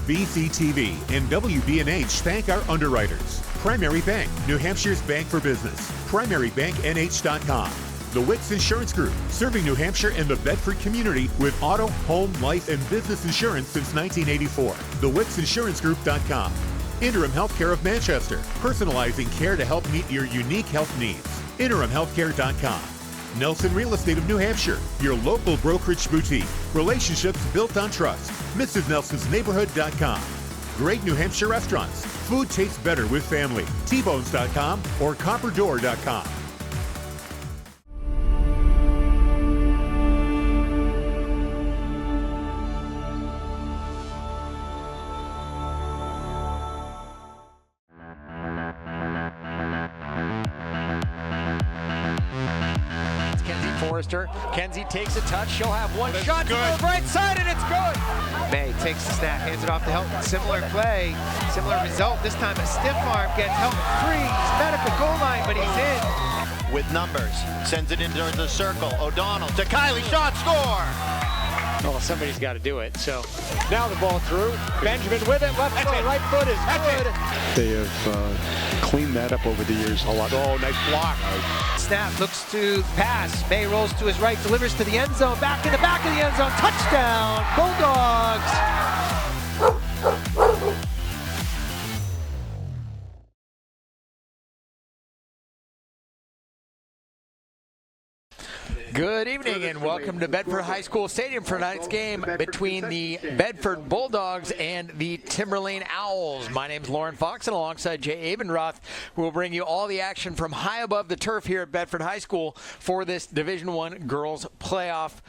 VCTV and WBNH thank our underwriters. Primary Bank, New Hampshire's bank for business. PrimaryBankNH.com. The Wicks Insurance Group, serving New Hampshire and the Bedford community with auto, home, life, and business insurance since 1984. TheWicksInsuranceGroup.com. Interim Healthcare of Manchester, personalizing care to help meet your unique health needs. InterimHealthcare.com. Nelson Real Estate of New Hampshire, your local brokerage boutique. Relationships built on trust. MrsNelsonsNeighborhood.com. Great New Hampshire restaurants. Food tastes better with family. Tbones.com or Copperdoor.com. Kenzie takes a touch. She'll have one shot to the right side, and it's good. May takes the snap, hands it off to Helton. Similar play, similar result. This time a stiff arm gets Helton free. He's met at the goal line, but he's in. With numbers, sends it into the circle. O'Donnell to Kylie, shot, score! Well, somebody's got to do it. So now the ball through. Benjamin with it. Left foot, right foot is good. They have cleaned that up over the years a lot. Oh, nice block. Snap, looks to pass. May rolls to his right, delivers to the end zone. Back in the back of the end zone. Touchdown, Bulldogs. Good evening and welcome to Bedford High School Stadium for tonight's game between the Bedford Bulldogs and the Timberlane Owls. My name's Lauren Fox, and alongside Jay Abenroth, we'll bring you all the action from high above the turf here at Bedford High School for this Division I girls playoff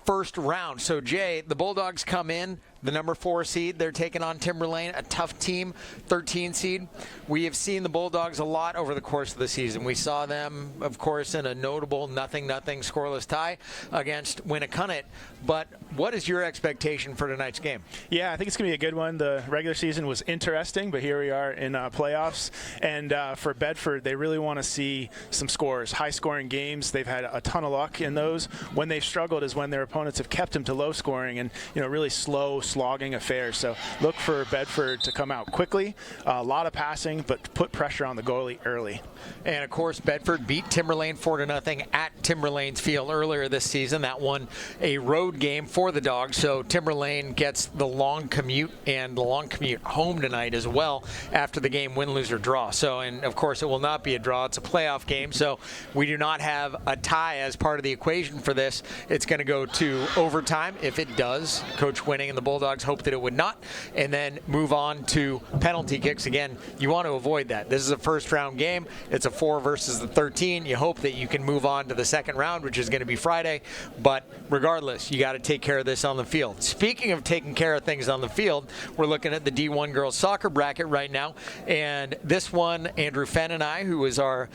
first round. So Jay, the Bulldogs come in, the number 4 seed. They're taking on Timberlane, a tough team, 13 seed. We have seen the Bulldogs a lot over the course of the season. We saw them, of course, in a notable 0-0 scoreless tie against Winnicott. But what is your expectation for tonight's game? Yeah, I think it's going to be a good one. The regular season was interesting, but here we are in playoffs. And for Bedford, they really want to see some scores, high-scoring games. They've had a ton of luck in those. When they've struggled is when their opponents have kept them to low scoring and, really slow, slogging affairs. So look for Bedford to come out quickly, a lot of passing, but put pressure on the goalie early. And of course, Bedford beat Timberlane 4-0 at Timberlane's field earlier this season. That won a road game for the Dogs. So Timberlane gets the long commute and the long commute home tonight as well after the game, win, lose, or draw. So, and of course, it will not be a draw. It's a playoff game. So we do not have a tie as part of the equation for this. It's going to go to overtime. If it does, Coach Winning and the Bulldogs hope that it would not, and then move on to penalty kicks. Again, you want to avoid that. This is a first round game. It's a 4 versus the 13. You hope that you can move on to the second round, which is going to be Friday. But regardless, you got to take care of this on the field. Speaking of taking care of things on the field, we're looking at the D1 girls soccer bracket right now. And this one, Andrew Fenn and I, who is our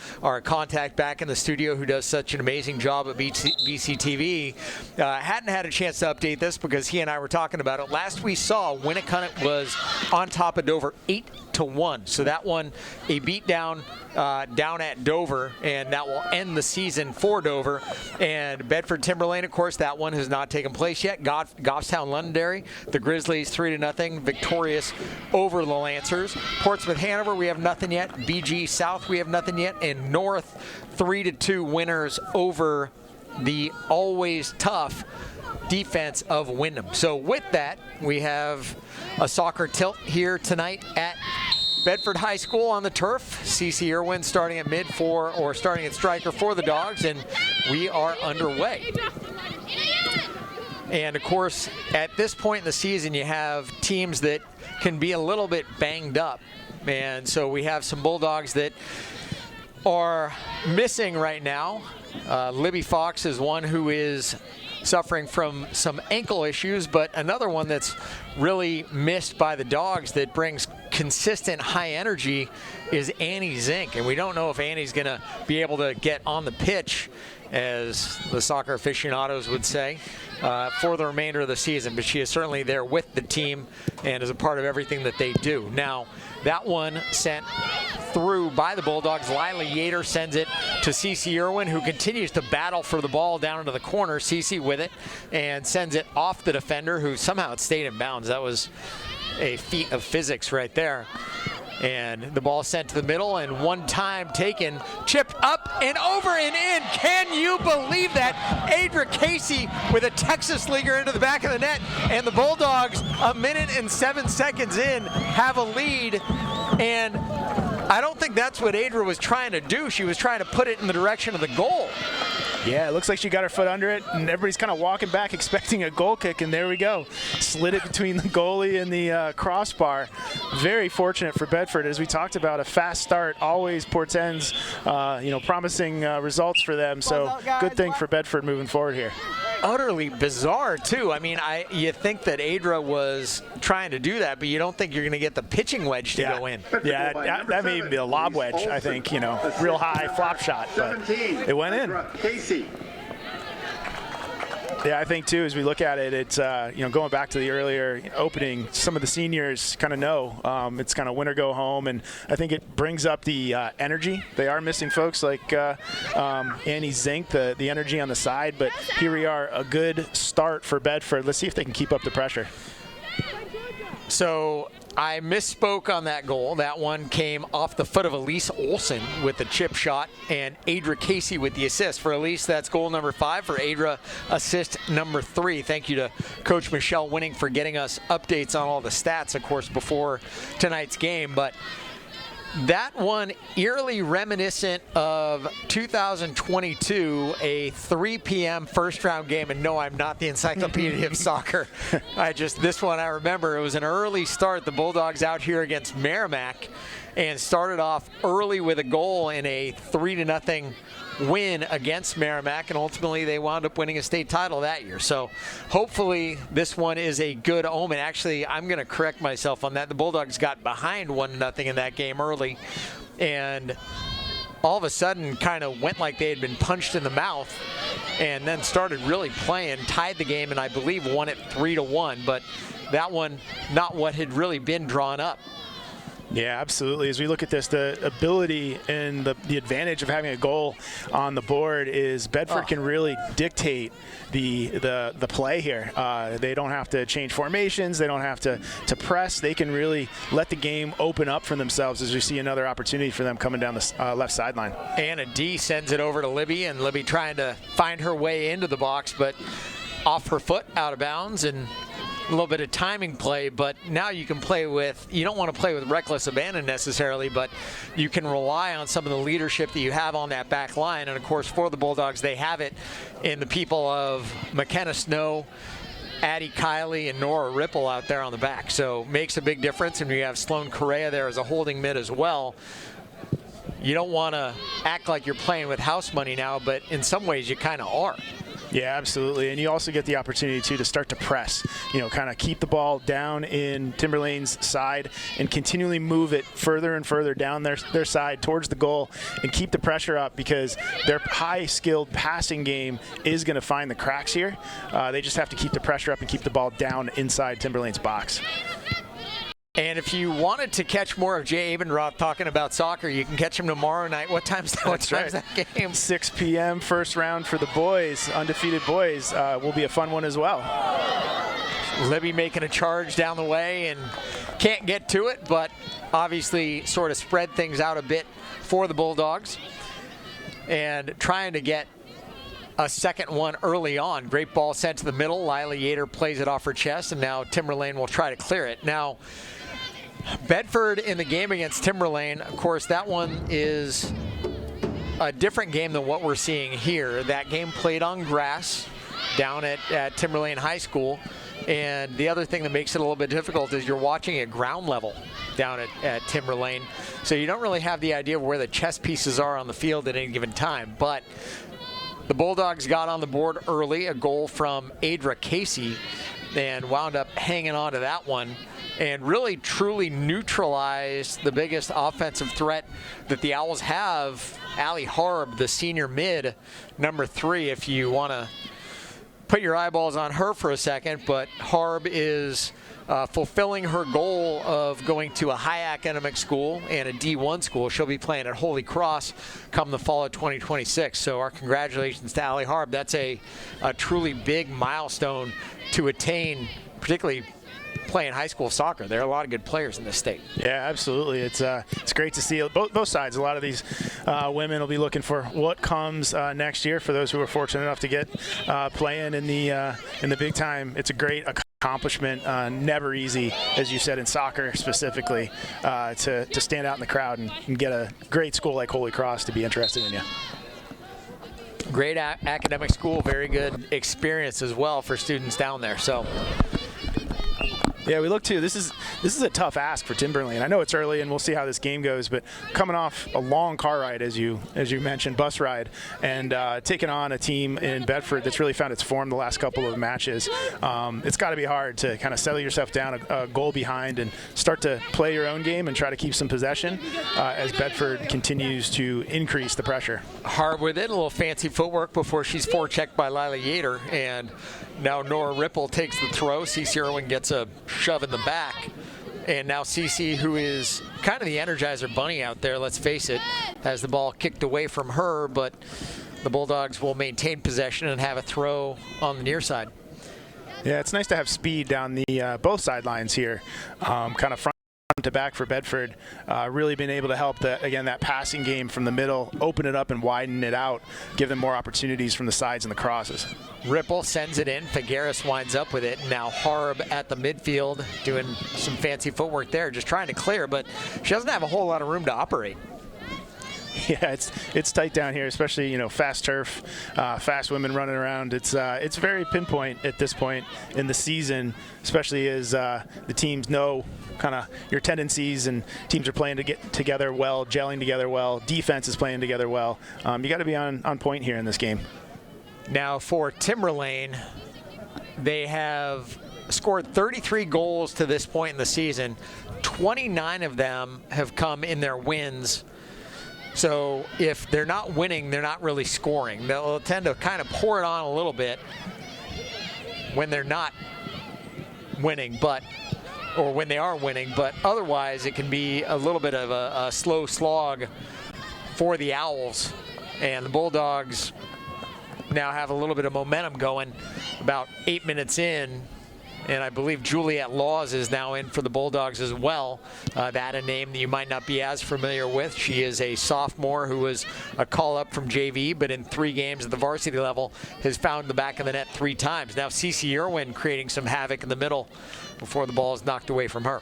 contact back in the studio, who does such an amazing job at BCTV, hadn't had a chance to update this because he and I were talking about it. Last we saw, Winnicott was on top of Dover 8-1. So that one, a beat down at Dover, and that will end the season for Dover. And Bedford Timberlane, of course, that one has not taken place yet. Goffstown Londonderry, the Grizzlies 3-0 victorious over the Lancers. Portsmouth Hanover, we have nothing yet. BG South, we have nothing yet. And North 3-2 winners over the always tough defense of Wyndham. So with that, we have a soccer tilt here tonight at Bedford High School on the turf. CC Irwin starting at starting at striker for the Dogs, and we are underway. And of course, at this point in the season, you have teams that can be a little bit banged up. And so we have some Bulldogs that are missing right now. Libby Fox is one who is suffering from some ankle issues, but another one that's really missed by the Dogs that brings consistent high energy is Annie Zink. And we don't know if Annie's going to be able to get on the pitch, as the soccer aficionados would say, for the remainder of the season. But she is certainly there with the team and is a part of everything that they do. Now, that one sent through by the Bulldogs. Lila Yater sends it to CC Irwin, who continues to battle for the ball down into the corner. CC with it and sends it off the defender, who somehow it stayed in bounds. That was a feat of physics right there. And the ball sent to the middle, and one time taken, chipped up and over and in. Can you believe that? Adra Casey with a Texas leaguer into the back of the net, and the Bulldogs, 1 minute and 7 seconds in, have a lead. And I don't think that's what Adra was trying to do. She was trying to put it in the direction of the goal. Yeah, it looks like she got her foot under it, and everybody's kind of walking back expecting a goal kick, and there we go. Slid it between the goalie and the crossbar. Very fortunate for Bedford. As we talked about, a fast start always portends, promising results for them. So good thing for Bedford moving forward here. Utterly bizarre, too. I mean, you think that Adra was trying to do that, but you don't think you're going to get the pitching wedge to go in. Yeah, that may be a lob wedge, I think, real high flop shot, but it went in. Yeah, I think, too, as we look at it, it's, going back to the earlier opening, some of the seniors kind of know it's kind of win or go home, and I think it brings up the energy. They are missing folks like Annie Zink, the energy on the side, but here we are, a good start for Bedford. Let's see if they can keep up the pressure. So I misspoke on that goal. That one came off the foot of Elise Olsen with the chip shot, and Adra Casey with the assist. For Elise, that's goal number 5. For Adra, assist number 3. Thank you to Coach Michelle Winning for getting us updates on all the stats, of course, before tonight's game. But that one eerily reminiscent of 2022, a 3 p.m. first-round game. And no, I'm not the encyclopedia of soccer. This one I remember. It was an early start. The Bulldogs out here against Merrimack and started off early with a goal in a 3-0 win against Merrimack, and ultimately they wound up winning a state title that year. So hopefully this one is a good omen. Actually, I'm going to correct myself on that. The Bulldogs got behind 1-0 in that game early, and all of a sudden kind of went like they had been punched in the mouth, and then started really playing, tied the game, and I believe won it 3-1. But that one, not what had really been drawn up. Yeah, absolutely. As we look at this, the ability and the advantage of having a goal on the board is Bedford can really dictate the play here. They don't have to change formations. They don't have to press. They can really let the game open up for themselves as we see another opportunity for them coming down the left sideline. Anna D sends it over to Libby, and Libby trying to find her way into the box, but off her foot, out of bounds, and a little bit of timing play. But now you can play with, you don't want to play with reckless abandon necessarily, but you can rely on some of the leadership that you have on that back line. And of course, for the Bulldogs, they have it in the people of McKenna Snow, Addie Kiley, and Nora Ripple out there on the back. So makes a big difference. And you have Sloan Correa there as a holding mid as well. You don't want to act like you're playing with house money now, but in some ways you kind of are. Yeah, absolutely. And you also get the opportunity, too, to start to press, kind of keep the ball down in Timberlane's side and continually move it further and further down their side towards the goal and keep the pressure up, because their high-skilled passing game is going to find the cracks here. They just have to keep the pressure up and keep the ball down inside Timberlane's box. And if you wanted to catch more of Jay Abendroth talking about soccer, you can catch him tomorrow night. What time's that game? 6 p.m. first round for the boys, undefeated boys. Will be a fun one as well. Libby making a charge down the way and can't get to it, but obviously sort of spread things out a bit for the Bulldogs and trying to get a second one early on. Great ball sent to the middle. Lila Yater plays it off her chest, and now Timberlane will try to clear it. Now, Bedford in the game against Timberlane, of course, that one is a different game than what we're seeing here. That game played on grass down at Timberlane High School. And the other thing that makes it a little bit difficult is you're watching at ground level down at Timberlane. So you don't really have the idea of where the chess pieces are on the field at any given time. But the Bulldogs got on the board early, a goal from Adra Casey, and wound up hanging on to that one and really truly neutralized the biggest offensive threat that the Owls have. Allie Harb, the senior mid, number 3, if you want to put your eyeballs on her for a second. But Harb is fulfilling her goal of going to a high academic school and a D1 school. She'll be playing at Holy Cross come the fall of 2026. So our congratulations to Allie Harb. That's a truly big milestone to attain, particularly playing high school soccer. There are a lot of good players in this state. Yeah, absolutely. It's great to see both sides. A lot of these women will be looking for what comes next year. For those who are fortunate enough to get playing in the big time, it's a great accomplishment. Never easy, as you said, in soccer specifically, to stand out in the crowd and get a great school like Holy Cross to be interested in you. Great academic school, very good experience as well for students down there. So. Yeah, we look too. This is a tough ask for Timberlane. I know it's early, and we'll see how this game goes. But coming off a long car ride, as you mentioned, bus ride, and taking on a team in Bedford that's really found its form the last couple of matches, it's got to be hard to kind of settle yourself down a goal behind and start to play your own game and try to keep some possession as Bedford continues to increase the pressure. Hard with it, a little fancy footwork before she's forechecked by Lila Yater, and now Nora Ripple takes the throw. Cece Irwin gets a shove in the back, and now Cece, who is kind of the Energizer Bunny out there, let's face it, has the ball kicked away from her, but the Bulldogs will maintain possession and have a throw on the near side. Yeah, it's nice to have speed down the both sidelines here, kind of front to back for Bedford, really been able to help that passing game from the middle, open it up and widen it out, give them more opportunities from the sides and the crosses. Ripple sends it in. Figueres winds up with it. Now Harb at the midfield doing some fancy footwork there, just trying to clear, but she doesn't have a whole lot of room to operate. Yeah, it's tight down here, especially fast turf, fast women running around. It's very pinpoint at this point in the season, especially as the teams know kind of your tendencies, and teams are playing to get together well, gelling together well. Defense is playing together well. You got to be on point here in this game. Now for Timberlane, they have scored 33 goals to this point in the season. 29 of them have come in their wins. So if they're not winning, they're not really scoring. They'll tend to kind of pour it on a little bit when they're not winning, or when they are winning, but otherwise it can be a little bit of a slow slog for the Owls. And the Bulldogs now have a little bit of momentum going about 8 minutes in. And I believe Juliet Laws is now in for the Bulldogs as well. That a name that you might not be as familiar with. She is a sophomore who was a call-up from JV, but in 3 games at the varsity level has found the back of the net 3 times. Now Cece Irwin creating some havoc in the middle before the ball is knocked away from her.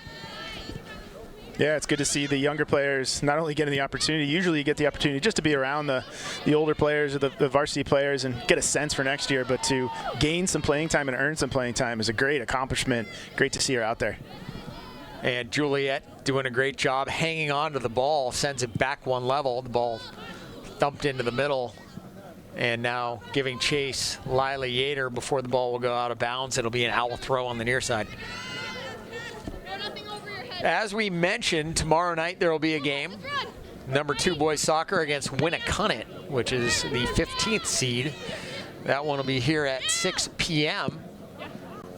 Yeah, it's good to see the younger players not only getting the opportunity. Usually you get the opportunity just to be around the older players or the varsity players and get a sense for next year, but to gain some playing time and earn some playing time is a great accomplishment. Great to see her out there. And Juliet doing a great job hanging on to the ball, sends it back one level. The ball thumped into the middle, and now giving chase Lila Yater before the ball will go out of bounds. It'll be an Owl throw on the near side. As we mentioned, tomorrow night there will be a game. Number 2 boys soccer against Winnicunnet, which is the 15th seed. That one will be here at 6 p.m.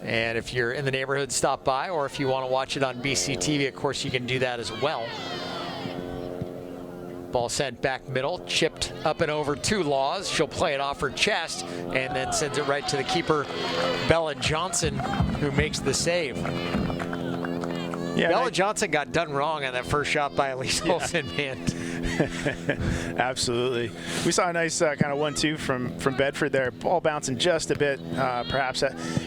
And if you're in the neighborhood, stop by, or if you want to watch it on BCTV, of course you can do that as well. Ball sent back middle, chipped up and over to Laws. She'll play it off her chest and then sends it right to the keeper, Bella Johnson, who makes the save. Yeah, Bella Johnson got done wrong on that first shot by Elise Olsen, man. Absolutely. We saw a nice kind of 1-2 from Bedford there. Ball bouncing just a bit. Perhaps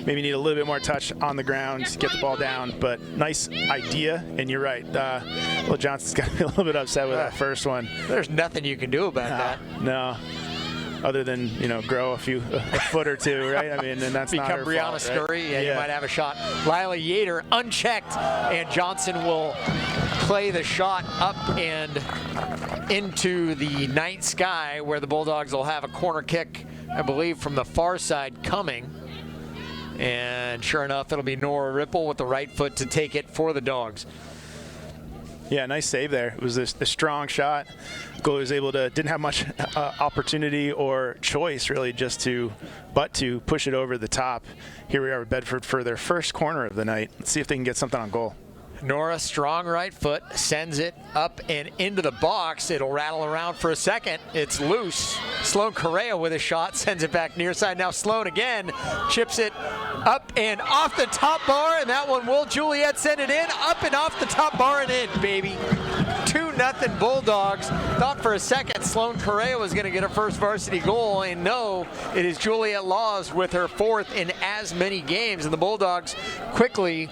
maybe need a little bit more touch on the ground to get the ball down, but nice idea. And you're right. Bella Johnson's got to be a little bit upset with that first one. There's nothing you can do about that. No. Other than, grow a foot or 2, right? I mean, and that's not her Brianna fault, Scurry, right? yeah, you might have a shot. Lila Yater unchecked, and Johnson will play the shot up and into the night sky, where the Bulldogs will have a corner kick, I believe, from the far side coming. And sure enough, it'll be Nora Ripple with the right foot to take it for the Dogs. Yeah, nice save there. It was a strong shot. Goalie was able to, didn't have much opportunity or choice really, but to push it over the top. Here we are with Bedford for their first corner of the night. Let's see if they can get something on goal. Nora, strong right foot, sends it up and into the box. It'll rattle around for a second. It's loose. Sloan Correa with a shot, sends it back near side. Now Sloan again, chips it Up and off the top bar, and that one will Juliet send it in. Up and off the top bar and in, baby. 2-0 Bulldogs. Thought for a second Sloan Correa was going to get her first varsity goal, and no, it is Juliet Laws with her fourth in as many games, and the Bulldogs quickly,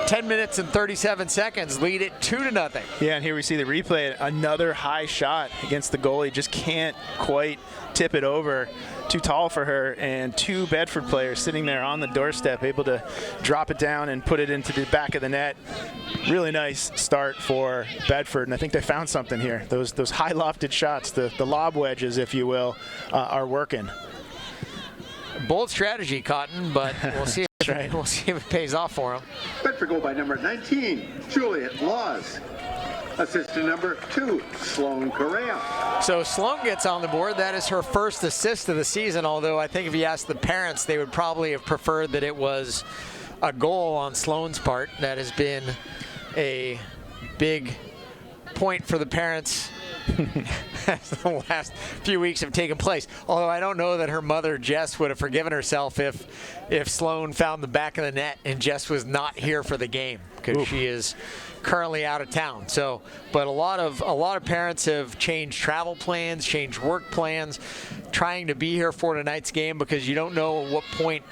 10 minutes and 37 seconds, lead it 2-0. Yeah, and here we see the replay. Another high shot against the goalie. Just can't quite tip it over. Too tall for her, and two Bedford players sitting there on the doorstep, able to drop it down and put it into the back of the net. Really nice start for Bedford, and I think they found something here. Those high lofted shots, the lob wedges, if you will, are working. Bold strategy, Cotton, but we'll see. Right. We'll see if it pays off for them. Bedford goal by number 19, Juliet Laws. Assist to number 2, Sloan Correa. So Sloan gets on the board. That is her first assist of the season, although I think if you ask the parents, they would probably have preferred that it was a goal on Sloan's part. That has been a big point for the parents as the last few weeks have taken place. Although I don't know that her mother, Jess, would have forgiven herself if Sloan found the back of the net and Jess was not here for the game, because she is currently out of town. So, but a lot of parents have changed travel plans, changed work plans, trying to be here for tonight's game, because you don't know at what point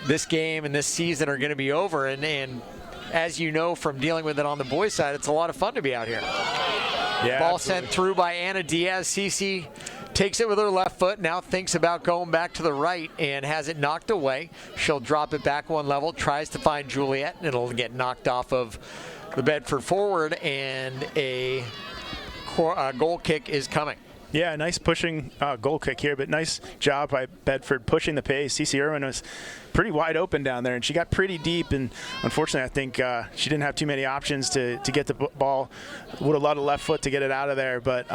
this game and this season are going to be over. And as you know from dealing with it on the boys' side, it's a lot of fun to be out here. Yeah, ball absolutely. sent through by Anna Diaz. Cece takes it with her left foot, now thinks about going back to the right and has it knocked away. She'll drop it back one level, tries to find Juliet, and it'll get knocked off of the Bedford forward, and a goal kick is coming. Yeah, nice pushing goal kick here, but nice job by Bedford pushing the pace. Cece Irwin was pretty wide open down there, and she got pretty deep, and unfortunately I think she didn't have too many options to get the ball. Would have loved a left foot to get it out of there, but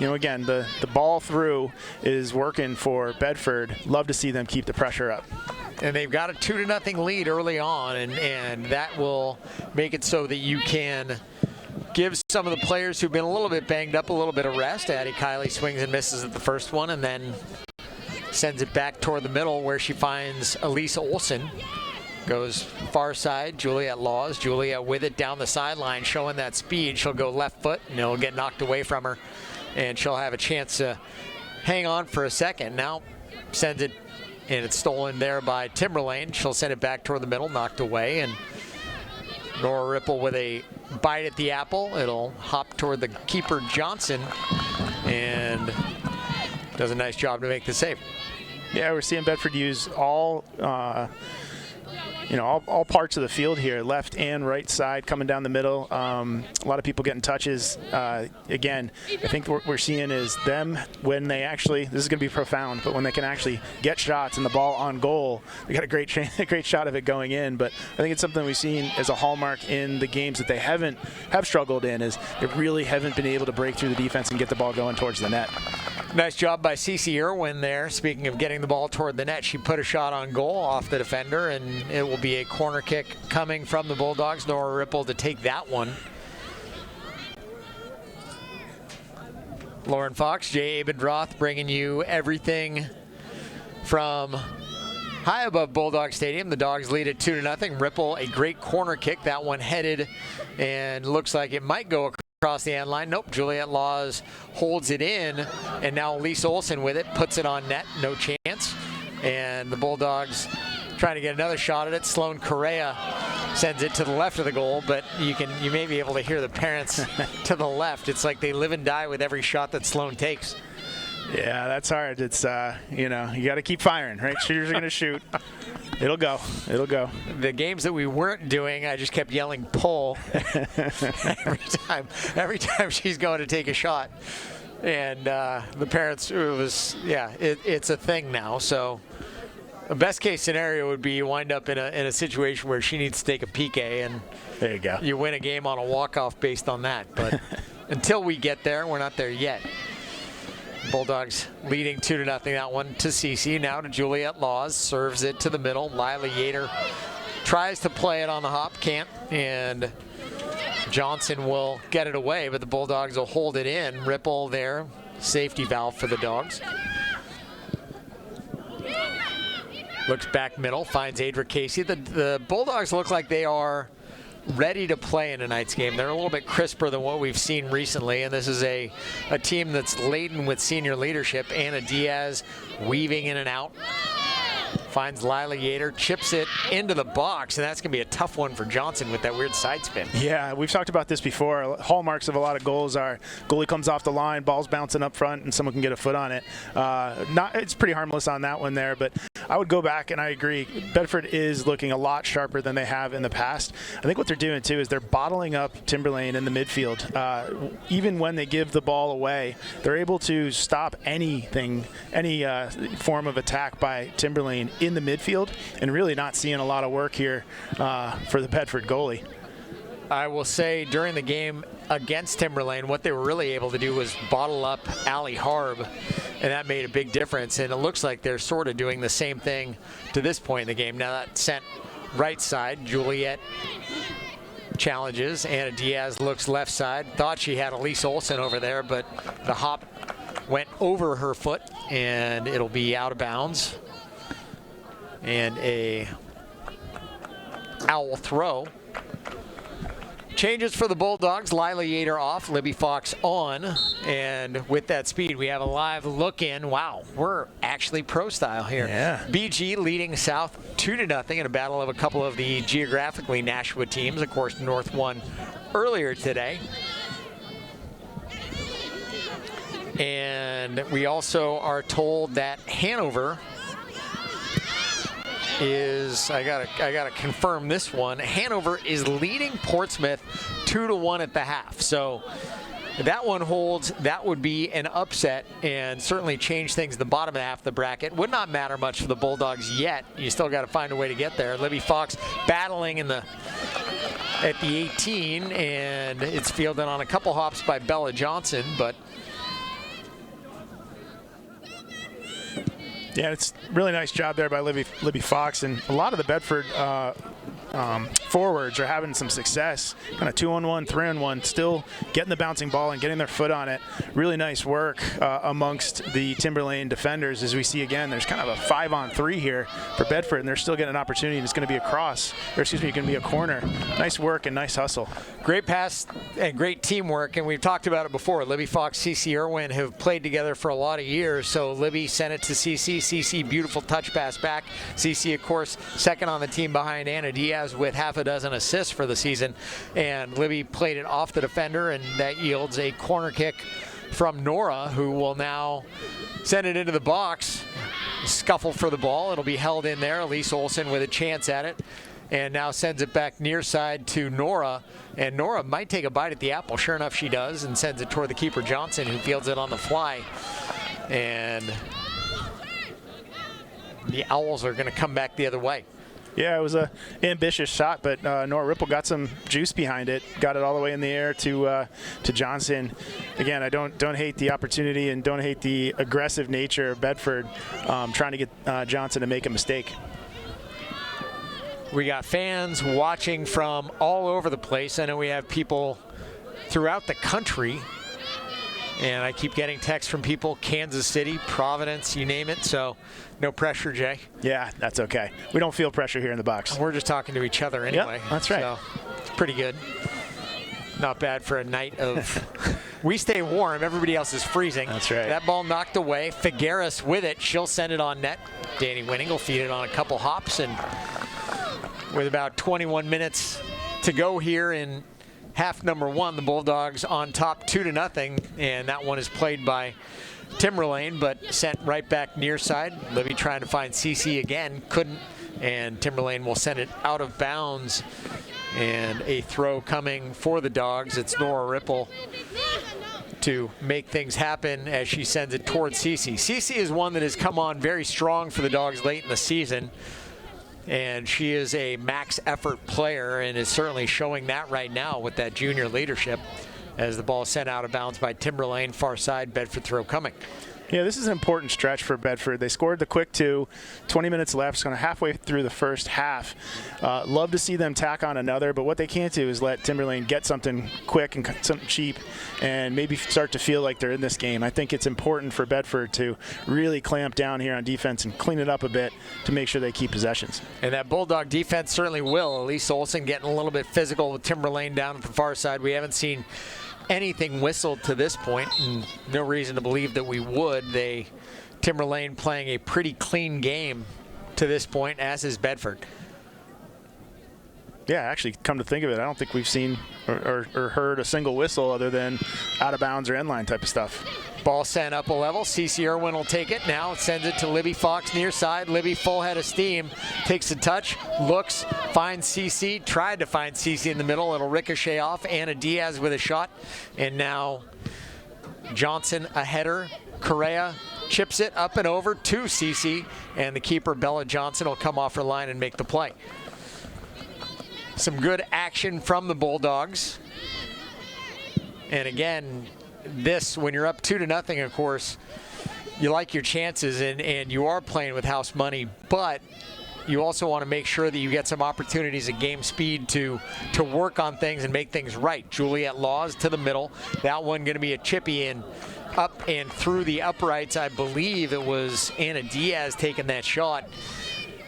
again, the ball through is working for Bedford. Love to see them keep the pressure up. And they've got a 2-0 lead early on, and that will make it so that you can give some of the players who've been a little bit banged up a little bit of rest. Addie Kiley swings and misses at the first one, and then sends it back toward the middle where she finds Elise Olsen. Goes far side, Juliet Laws. Juliet with it down the sideline, showing that speed. She'll go left foot, and it'll get knocked away from her, and she'll have a chance to hang on for a second. Now sends it, and it's stolen there by Timberlane. She'll send it back toward the middle, knocked away, and Nora Ripple with a bite at the apple. It'll hop toward the keeper Johnson, and does a nice job to make the save. Yeah, we're seeing Bedford use all parts of the field here, left and right side, coming down the middle. A lot of people getting touches. Again, I think what we're seeing is them, when they actually, this is going to be profound, but when they can actually get shots and the ball on goal, they got a great shot of it going in. But I think it's something we've seen as a hallmark in the games that they have struggled in, is they really haven't been able to break through the defense and get the ball going towards the net. Nice job by Cece Irwin there. Speaking of getting the ball toward the net, she put a shot on goal off the defender, and it will be a corner kick coming from the Bulldogs. Nora Ripple to take that one. Lauren Fox, Jay Abendroth bringing you everything from high above Bulldog Stadium. The Dogs lead at 2-0. Ripple, a great corner kick. That one headed and looks like it might go across the end line. Nope, Juliet Laws holds it in, and now Elise Olsen with it, puts it on net, no chance. And the Bulldogs trying to get another shot at it. Sloan Correa sends it to the left of the goal, but you may be able to hear the parents to the left. It's like they live and die with every shot that Sloan takes. Yeah, that's hard. It's you got to keep firing, right? Shooters are going to shoot. It'll go. It'll go. The games that we weren't doing, I just kept yelling pull every time she's going to take a shot. And the parents, it's a thing now. So the best case scenario would be you wind up in a situation where she needs to take a PK, and there you go. You win a game on a walk-off based on that. But until we get there, we're not there yet. Bulldogs leading 2-0. That one to Cece. Now to Juliet Laws. Serves it to the middle. Lila Yater tries to play it on the hop. Can't. And Johnson will get it away, but the Bulldogs will hold it in. Ripple there. Safety valve for the Dogs. Looks back middle, finds Adra Casey. The Bulldogs look like they are ready to play in tonight's game. They're a little bit crisper than what we've seen recently, and this is a team that's laden with senior leadership. Anna Diaz weaving in and out. Finds Lila Yater, chips it into the box, and that's going to be a tough one for Johnson with that weird side spin. Yeah, we've talked about this before. Hallmarks of a lot of goals are goalie comes off the line, ball's bouncing up front, and someone can get a foot on it. It's pretty harmless on that one there, but I would go back, and I agree. Bedford is looking a lot sharper than they have in the past. I think what they're doing, too, is they're bottling up Timberlane in the midfield. Even when they give the ball away, they're able to stop any form of attack by Timberlane in the midfield, and really not seeing a lot of work here for the Bedford goalie. I will say during the game against Timberlane, what they were really able to do was bottle up Allie Harb, and that made a big difference. And it looks like they're sort of doing the same thing to this point in the game. Now that sent right side, Juliet challenges. Anna Diaz looks left side. Thought she had Elise Olsen over there, but the hop went over her foot, and it'll be out of bounds. And a owl throw. Changes for the Bulldogs. Lila Yater off, Libby Fox on. And with that speed, we have a live look in. Wow, we're actually pro style here. Yeah. BG leading South 2-0 in a battle of a couple of the geographically Nashua teams. Of course, North won earlier today. And we also are told that Hanover is, I gotta confirm this one. Hanover is leading Portsmouth 2-1 at the half. So if that one holds, that would be an upset and certainly change things at the bottom of half of the bracket. Would not matter much for the Bulldogs yet. You still got to find a way to get there. Libby Fox battling at the 18, and it's fielded on a couple hops by Bella Johnson, but yeah, it's really nice job there by Libby Fox, and a lot of the Bedford forwards are having some success. Kind of 2-on-1, 3-on-1, still getting the bouncing ball and getting their foot on it. Really nice work amongst the Timberlane defenders. As we see again, there's kind of a 5-on-3 here for Bedford, and they're still getting an opportunity. It's going to be going to be a corner. Nice work and nice hustle. Great pass and great teamwork, and we've talked about it before. Libby Fox, CeCe Irwin have played together for a lot of years, so Libby sent it to CeCe. CeCe, beautiful touch pass back. CeCe, of course, second on the team behind Anna Diaz with half a dozen assists for the season, and Libby played it off the defender, and that yields a corner kick from Nora, who will now send it into the box. Scuffle for the ball. It'll be held in there. Elise Olsen with a chance at it, and now sends it back near side to Nora, and Nora might take a bite at the apple. Sure enough, she does, and sends it toward the keeper Johnson, who fields it on the fly. And the Owls are going to come back the other way. Yeah, it was an ambitious shot, but Nora Ripple got some juice behind it, got it all the way in the air to Johnson. Again, I don't hate the opportunity and don't hate the aggressive nature of Bedford trying to get Johnson to make a mistake. We got fans watching from all over the place. I know we have people throughout the country, and I keep getting texts from people, Kansas City, Providence, you name it, so no pressure, Jay. Yeah, that's okay. We don't feel pressure here in the box. We're just talking to each other anyway. Yep, that's right. So it's pretty good. Not bad for a night of we stay warm, everybody else is freezing. That's right. That ball knocked away. Figueres with it. She'll send it on net. Danny Winning will feed it on a couple hops, and with about 21 minutes to go here in half number one, the Bulldogs on top 2-0, and that one is played by Timberlane, but sent right back near side. Libby trying to find CeCe again, couldn't, and Timberlane will send it out of bounds. And a throw coming for the Dogs. It's Nora Ripple to make things happen as she sends it towards CeCe. CeCe is one that has come on very strong for the Dogs late in the season, and she is a max effort player and is certainly showing that right now with that junior leadership as the ball is sent out of bounds by Timberlane, far side, Bedford throw coming. Yeah, this is an important stretch for Bedford. They scored the quick 2, 20 minutes left, kind of halfway through the first half. Love to see them tack on another, but what they can't do is let Timberlane get something quick and something cheap and maybe start to feel like they're in this game. I think it's important for Bedford to really clamp down here on defense and clean it up a bit to make sure they keep possessions. And that Bulldog defense certainly will. Elise Olsen getting a little bit physical with Timberlane down at the far side. We haven't seen anything whistled to this point, and no reason to believe that we would. Timberlane playing a pretty clean game to this point, as is Bedford. Yeah, actually, come to think of it, I don't think we've seen or heard a single whistle other than out of bounds or end line type of stuff. Ball sent up a level. Cece Irwin will take it. Now sends it to Libby Fox near side. Libby full head of steam. Takes a touch. Looks. Finds Cece. Tried to find Cece in the middle. It'll ricochet off. Anna Diaz with a shot. And now Johnson a header. Correa chips it up and over to Cece. And the keeper Bella Johnson will come off her line and make the play. Some good action from the Bulldogs. And again, this, when you're up 2-0, of course, you like your chances and you are playing with house money, but you also want to make sure that you get some opportunities at game speed to work on things and make things right. Juliet Laws to the middle. That one going to be a chippy in up and through the uprights. I believe it was Anna Diaz taking that shot.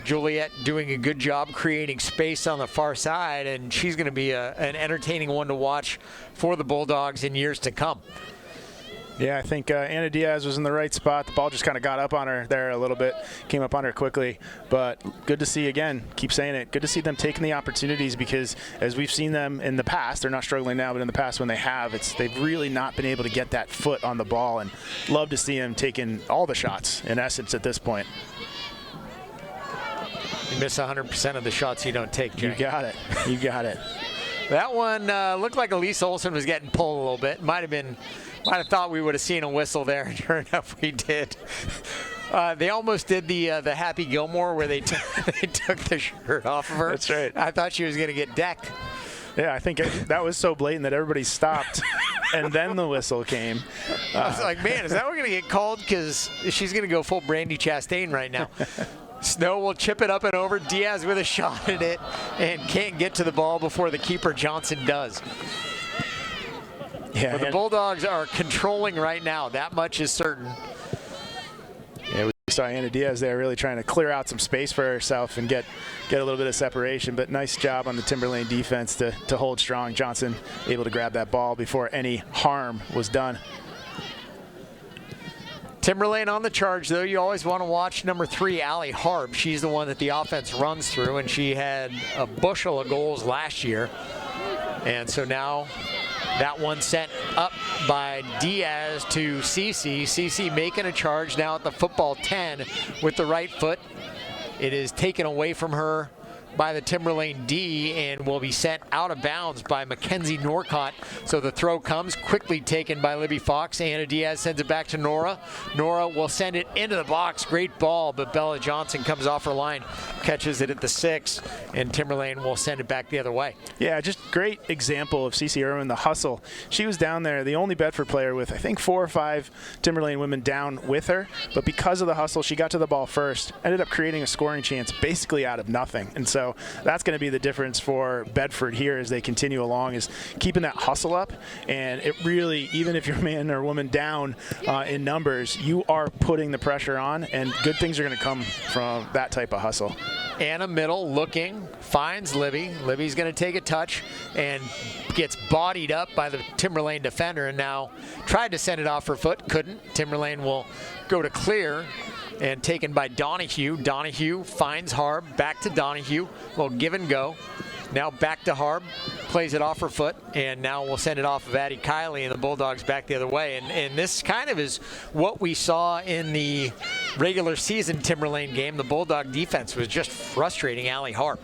Juliet doing a good job creating space on the far side, and she's going to be an entertaining one to watch for the Bulldogs in years to come. Yeah, I think Anna Diaz was in the right spot. The ball just kind of got up on her there a little bit, came up on her quickly. But good to see, again, keep saying it, good to see them taking the opportunities, because as we've seen them in the past, they're not struggling now, but in the past when they have, they've really not been able to get that foot on the ball, and love to see them taking all the shots, in essence, at this point. You miss 100% of the shots you don't take, Jay. You got it. You got it. That one looked like Elise Olsen was getting pulled a little bit. Might have thought we would have seen a whistle there. Sure enough, we did. They almost did the Happy Gilmore where they took the shirt off of her. That's right. I thought she was going to get decked. Yeah, I think that was so blatant that everybody stopped, and then the whistle came. I was like, man, is that one going to get called? Because she's going to go full Brandy Chastain right now. Snow will chip it up and over. Diaz with a shot at it and can't get to the ball before the keeper Johnson does. Yeah, but the Bulldogs are controlling right now. That much is certain. Yeah, we saw Anna Diaz there really trying to clear out some space for herself and get a little bit of separation. But nice job on the Timberlane defense to hold strong. Johnson able to grab that ball before any harm was done. Timberlane on the charge, though. You always want to watch number 3, Allie Harb. She's the one that the offense runs through, and she had a bushel of goals last year. And so now that one sent up by Diaz to Cece. Cece making a charge now at the football 10 with the right foot. It is taken away from her by the Timberlane D and will be sent out of bounds by Mackenzie Norcott. So the throw comes, quickly taken by Libby Fox. Anna Diaz sends it back to Nora. Nora will send it into the box. Great ball, but Bella Johnson comes off her line, catches it at the 6, and Timberlane will send it back the other way. Yeah, just great example of Cece Irwin, the hustle. She was down there, the only Bedford player with, I think, 4 or 5 Timberlane women down with her. But because of the hustle, she got to the ball first, ended up creating a scoring chance basically out of nothing. And so that's going to be the difference for Bedford here as they continue along, is keeping that hustle up. And it really, even if you're man or woman down in numbers, you are putting the pressure on, and good things are going to come from that type of hustle. Anna middle looking, finds Libby. Libby's going to take a touch and gets bodied up by the Timberlane defender, and now tried to send it off her foot, couldn't. Timberlane will go to clear, and taken by Donahue. Donahue finds Harb, back to Donahue. Little give and go. Now back to Harb, plays it off her foot, and now we'll send it off of Addie Kiley, and the Bulldogs back the other way. And this kind of is what we saw in the regular season Timberlane game. The Bulldog defense was just frustrating Allie Harb.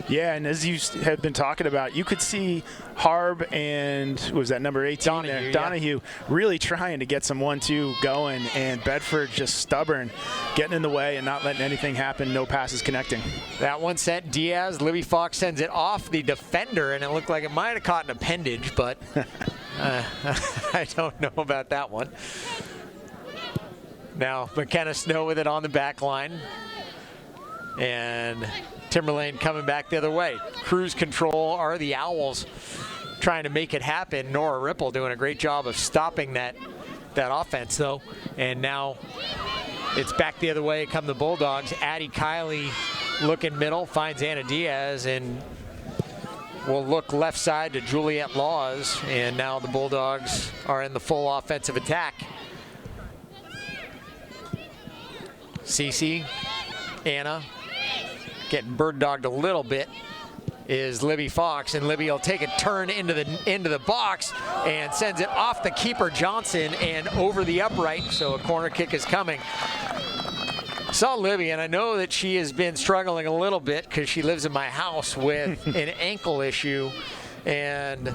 Yeah, and as you have been talking about, you could see Harb and, what was that, number 18 there? Donahue, really trying to get some 1-2 going, and Bedford just stubborn, getting in the way and not letting anything happen, no passes connecting. That one sent Diaz. Libby Fox sends it off the defender, and it looked like it might have caught an appendage, but I don't know about that one. Now McKenna Snow with it on the back line. And Timberlane coming back the other way. Cruise control are the Owls trying to make it happen. Nora Ripple doing a great job of stopping that offense, though. And now it's back the other way come the Bulldogs. Addie Kiley looking middle, finds Anna Diaz, and will look left side to Juliet Laws. And now the Bulldogs are in the full offensive attack. Cece, Anna, getting bird dogged a little bit is Libby Fox, and Libby will take a turn into the box and sends it off the keeper Johnson and over the upright, so a corner kick is coming. Saw Libby, and I know that she has been struggling a little bit because she lives in my house with an ankle issue, and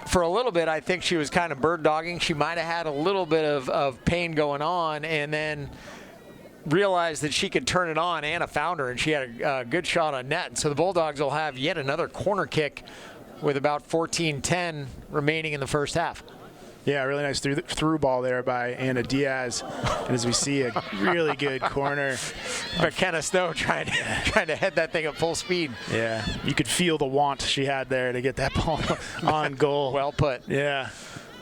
for a little bit I think she was kind of bird dogging. She might have had a little bit of pain going on, and then realized that she could turn it on. Anna found her, and she had a good shot on net. So the Bulldogs will have yet another corner kick with about 14-10 remaining in the first half. Yeah, really nice through ball there by Anna Diaz. And as we see, a really good corner. McKenna Snow trying to head that thing at full speed. Yeah, you could feel the want she had there to get that ball on goal. Well put. Yeah.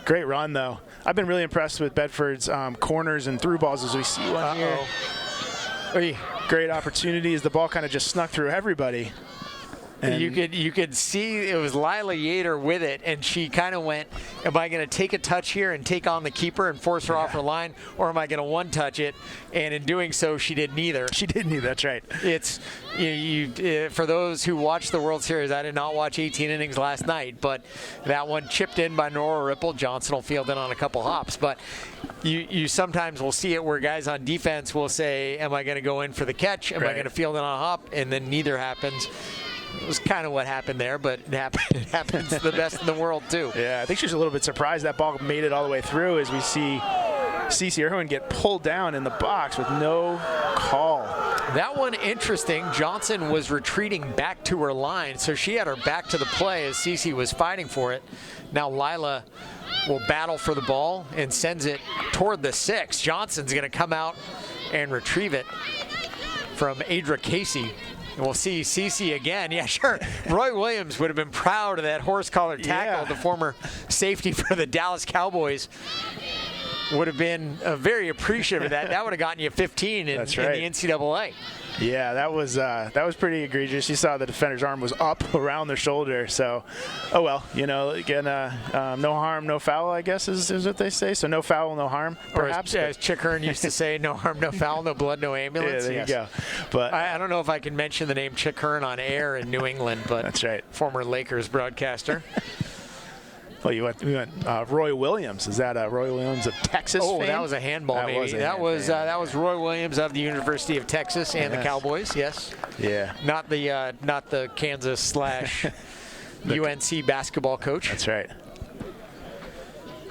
Great run, though. I've been really impressed with Bedford's corners and through balls as we see one here. Great opportunity as the ball kind of just snuck through everybody. And you could see it was Lila Yater with it, and she kind of went, am I going to take a touch here and take on the keeper and force her off her line, or am I going to one-touch it? And in doing so, she did neither. She did neither, that's right. It's for those who watch the World Series, I did not watch 18 innings last night, but that one chipped in by Nora Ripple. Johnson will field in on a couple hops, but you sometimes will see it where guys on defense will say, am I going to go in for the catch? Am I going to field in on a hop? And then neither happens. It was kind of what happened there, but it happens to the best in the world, too. Yeah, I think she was a little bit surprised that ball made it all the way through as we see Cece Irwin get pulled down in the box with no call. That one interesting. Johnson was retreating back to her line, so she had her back to the play as Cece was fighting for it. Now Lila will battle for the ball and sends it toward the 6. Johnson's going to come out and retrieve it from Adra Casey. And we'll see Cece again. Yeah, sure. Roy Williams would have been proud of that horse collar tackle. Yeah. The former safety for the Dallas Cowboys would have been very appreciative of that. That would have gotten you 15 in the NCAA. Yeah, that was pretty egregious. You saw the defender's arm was up around their shoulder. So, oh well, again, no harm, no foul, I guess is what they say. So no foul, no harm, perhaps. Or as Chick Hearn used to say, no harm, no foul, no blood, no ambulance. Yeah, there you go. But I don't know if I can mention the name Chick Hearn on air in New England, but that's right. Former Lakers broadcaster. Well, we went Roy Williams. Is that Roy Williams of Texas? Oh, fame? That was a handball, maybe. That was Roy Williams of the University of Texas and the Cowboys. Yes. Yeah. Not the Kansas / UNC basketball coach. That's right.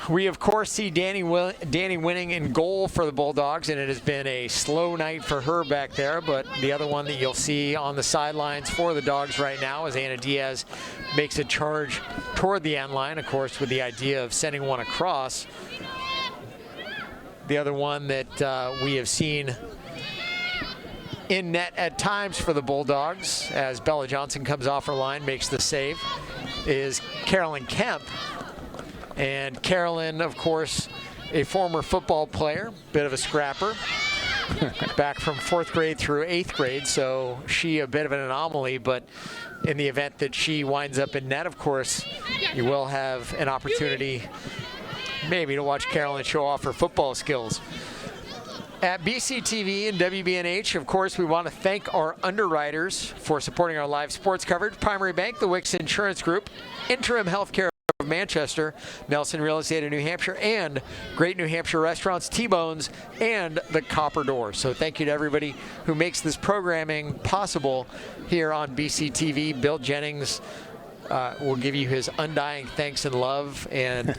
We, of course, see Danny winning in goal for the Bulldogs, and it has been a slow night for her back there. But the other one that you'll see on the sidelines for the Dogs right now is Anna Diaz makes a charge toward the end line, of course, with the idea of sending one across. The other one that we have seen in net at times for the Bulldogs, as Bella Johnson comes off her line, makes the save, is Carolyn Kemp. And Carolyn, of course, a former football player, bit of a scrapper, back from 4th grade through 8th grade, so she a bit of an anomaly, but in the event that she winds up in net, of course, you will have an opportunity maybe to watch Carolyn show off her football skills. At BCTV and WBNH, of course, we want to thank our underwriters for supporting our live sports coverage. Primary Bank, the Wicks Insurance Group, Interim Healthcare of Manchester, Nelson Real Estate of New Hampshire, and Great New Hampshire Restaurants, T-Bones, and the Copper Door. So thank you to everybody who makes this programming possible here on BCTV. Bill Jennings will give you his undying thanks and love, and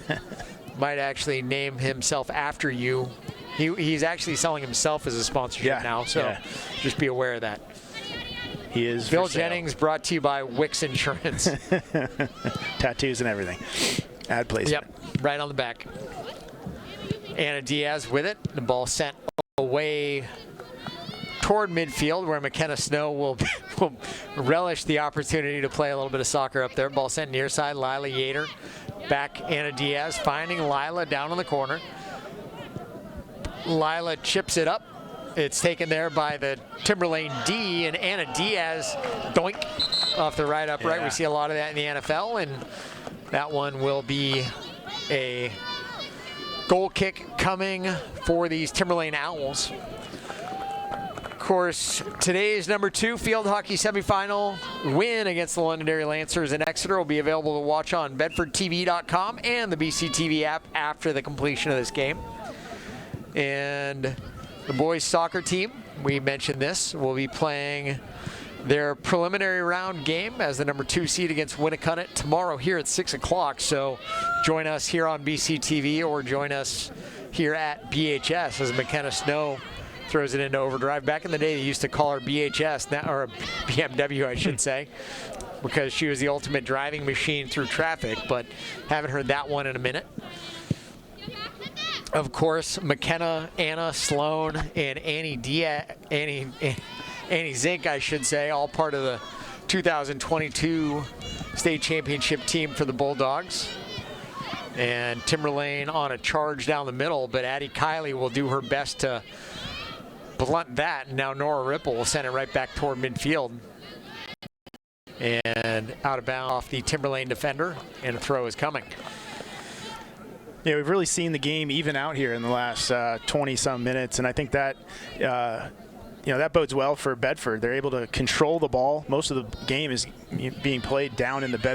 might actually name himself after you. He's actually selling himself as a sponsorship now, so just be aware of that. He is Bill Jennings, brought to you by Wicks Insurance. Tattoos and everything. Ad placement. Yep, right on the back. Anna Diaz with it. The ball sent away toward midfield, where McKenna Snow will relish the opportunity to play a little bit of soccer up there. Ball sent near side. Lila Yater back. Anna Diaz finding Lila down in the corner. Lila chips it up. It's taken there by the Timberlane D, and Anna Diaz, doink, off the right upright. Yeah. We see a lot of that in the NFL, and that one will be a goal kick coming for these Timberlane Owls. Of course, today's number 2 field hockey semifinal win against the Londonderry Lancers in Exeter will be available to watch on BedfordTV.com and the BC TV app after the completion of this game. And the boys soccer team, we mentioned this, will be playing their preliminary round game as the number 2 seed against Winnicott tomorrow here at 6 o'clock. So join us here on BC TV or join us here at BHS as McKenna Snow throws it into overdrive. Back in the day, they used to call her BHS, or BMW, I should say, because she was the ultimate driving machine through traffic, but haven't heard that one in a minute. Of course, McKenna, Anna, Sloan, and Annie Zink, I should say, all part of the 2022 state championship team for the Bulldogs. And Timberlane on a charge down the middle, but Addie Kiley will do her best to blunt that. And now Nora Ripple will send it right back toward midfield. And out of bounds off the Timberlane defender, and a throw is coming. Yeah, we've really seen the game even out here in the last 20-some minutes, and I think that that bodes well for Bedford. They're able to control the ball. Most of the game is being played down in the the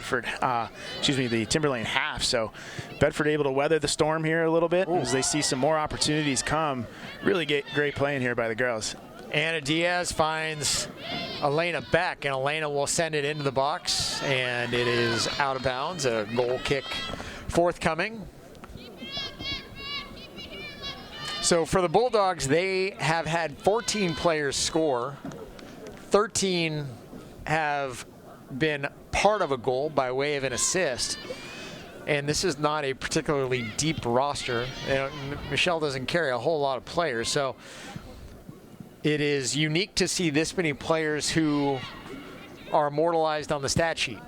Timberlane half. So Bedford able to weather the storm here a little bit as they see some more opportunities come. Really great playing here by the girls. Anna Diaz finds Elena Beck, and Elena will send it into the box, and it is out of bounds. A goal kick forthcoming. So for the Bulldogs, they have had 14 players score. 13 have been part of a goal by way of an assist. And this is not a particularly deep roster. Michelle doesn't carry a whole lot of players. So it is unique to see this many players who are immortalized on the stat sheet.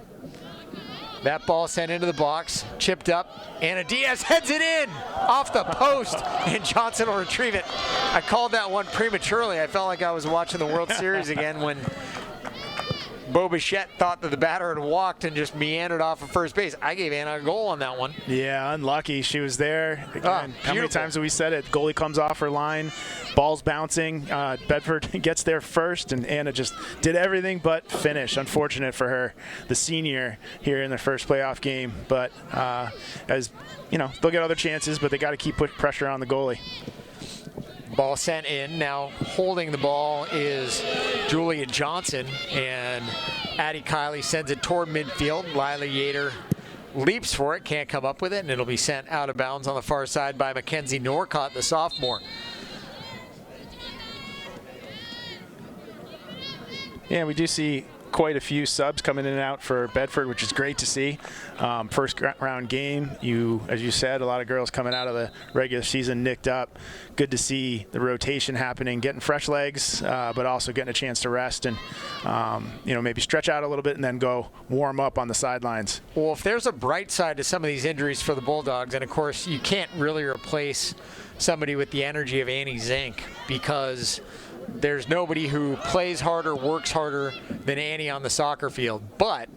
That ball sent into the box, chipped up. Anna Diaz heads it in off the post, and Johnson will retrieve it. I called that one prematurely. I felt like I was watching the World Series again when Bo Bichette thought that the batter had walked and just meandered off of first base. I gave Anna a goal on that one. Yeah, unlucky. She was there. Again, how many times have we said it? Goalie comes off her line, ball's bouncing. Bedford gets there first, and Anna just did everything but finish. Unfortunate for her, the senior here in their first playoff game. But as you know, they'll get other chances, but they got to keep putting pressure on the goalie. Ball sent in. Now holding the ball is Julia Johnson, and Addie Kiley sends it toward midfield. Lila Yater leaps for it, can't come up with it, and it'll be sent out of bounds on the far side by Mackenzie Norcott, the sophomore. Yeah, we do see quite a few subs coming in and out for Bedford, which is great to see. First round game, as you said, a lot of girls coming out of the regular season nicked up. Good to see the rotation happening, getting fresh legs, but also getting a chance to rest and maybe stretch out a little bit and then go warm up on the sidelines. Well, if there's a bright side to some of these injuries for the Bulldogs, and of course you can't really replace somebody with the energy of Annie Zink, because there's nobody who plays harder, works harder than Annie on the soccer field. But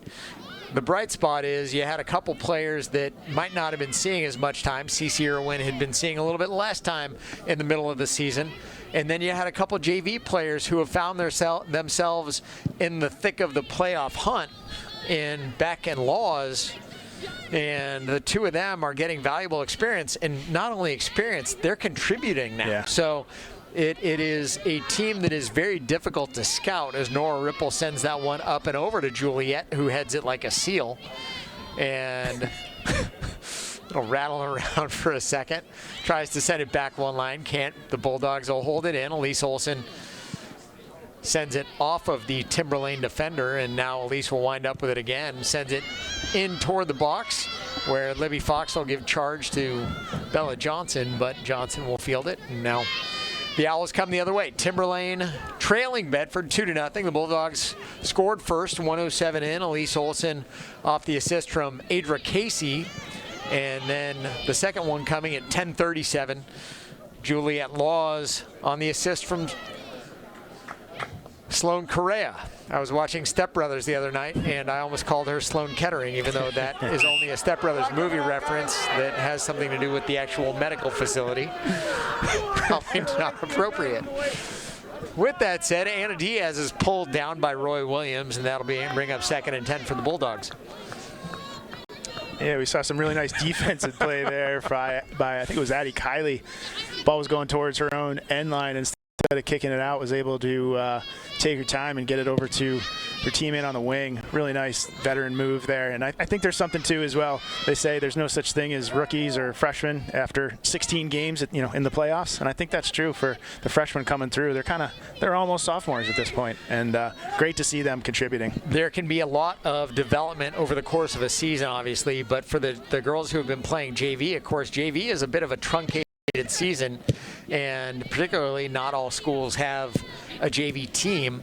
the bright spot is you had a couple players that might not have been seeing as much time. Cece Irwin had been seeing a little bit less time in the middle of the season. And then you had a couple JV players who have found themselves in the thick of the playoff hunt in Beck and Laws. And the two of them are getting valuable experience. And not only experience, they're contributing now. Yeah. So it is a team that is very difficult to scout, as Nora Ripple sends that one up and over to Juliet, who heads it like a seal. And it'll rattle around for a second. Tries to send it back one line. Can't. The Bulldogs will hold it in. Elise Olsen sends it off of the Timberlane defender, and now Elise will wind up with it again. Sends it in toward the box, where Libby Fox will give charge to Bella Johnson, but Johnson will field it. And now the Owls come the other way. Timberlane trailing Bedford 2-0. The Bulldogs scored first, 1:07 in. Elise Olsen off the assist from Adra Casey. And then the second one coming at 10:37. Juliet Laws on the assist from Sloan Correa. I was watching Step Brothers the other night, and I almost called her Sloan Kettering, even though that is only a Step Brothers movie reference that has something to do with the actual medical facility. Probably not appropriate. With that said, Anna Diaz is pulled down by Roy Williams, and that'll bring up 2nd and 10 for the Bulldogs. Yeah, we saw some really nice defensive play there by I think it was Addie Kiley. Ball was going towards her own end line, and instead of kicking it out, was able to take her time and get it over to her teammate on the wing. Really nice veteran move there. And I think there's something too as well. They say there's no such thing as rookies or freshmen after 16 games, in the playoffs. And I think that's true for the freshmen coming through. They're almost sophomores at this point, and great to see them contributing. There can be a lot of development over the course of a season, obviously, but for the girls who have been playing JV, of course, JV is a bit of a truncated season, and particularly not all schools have a JV team.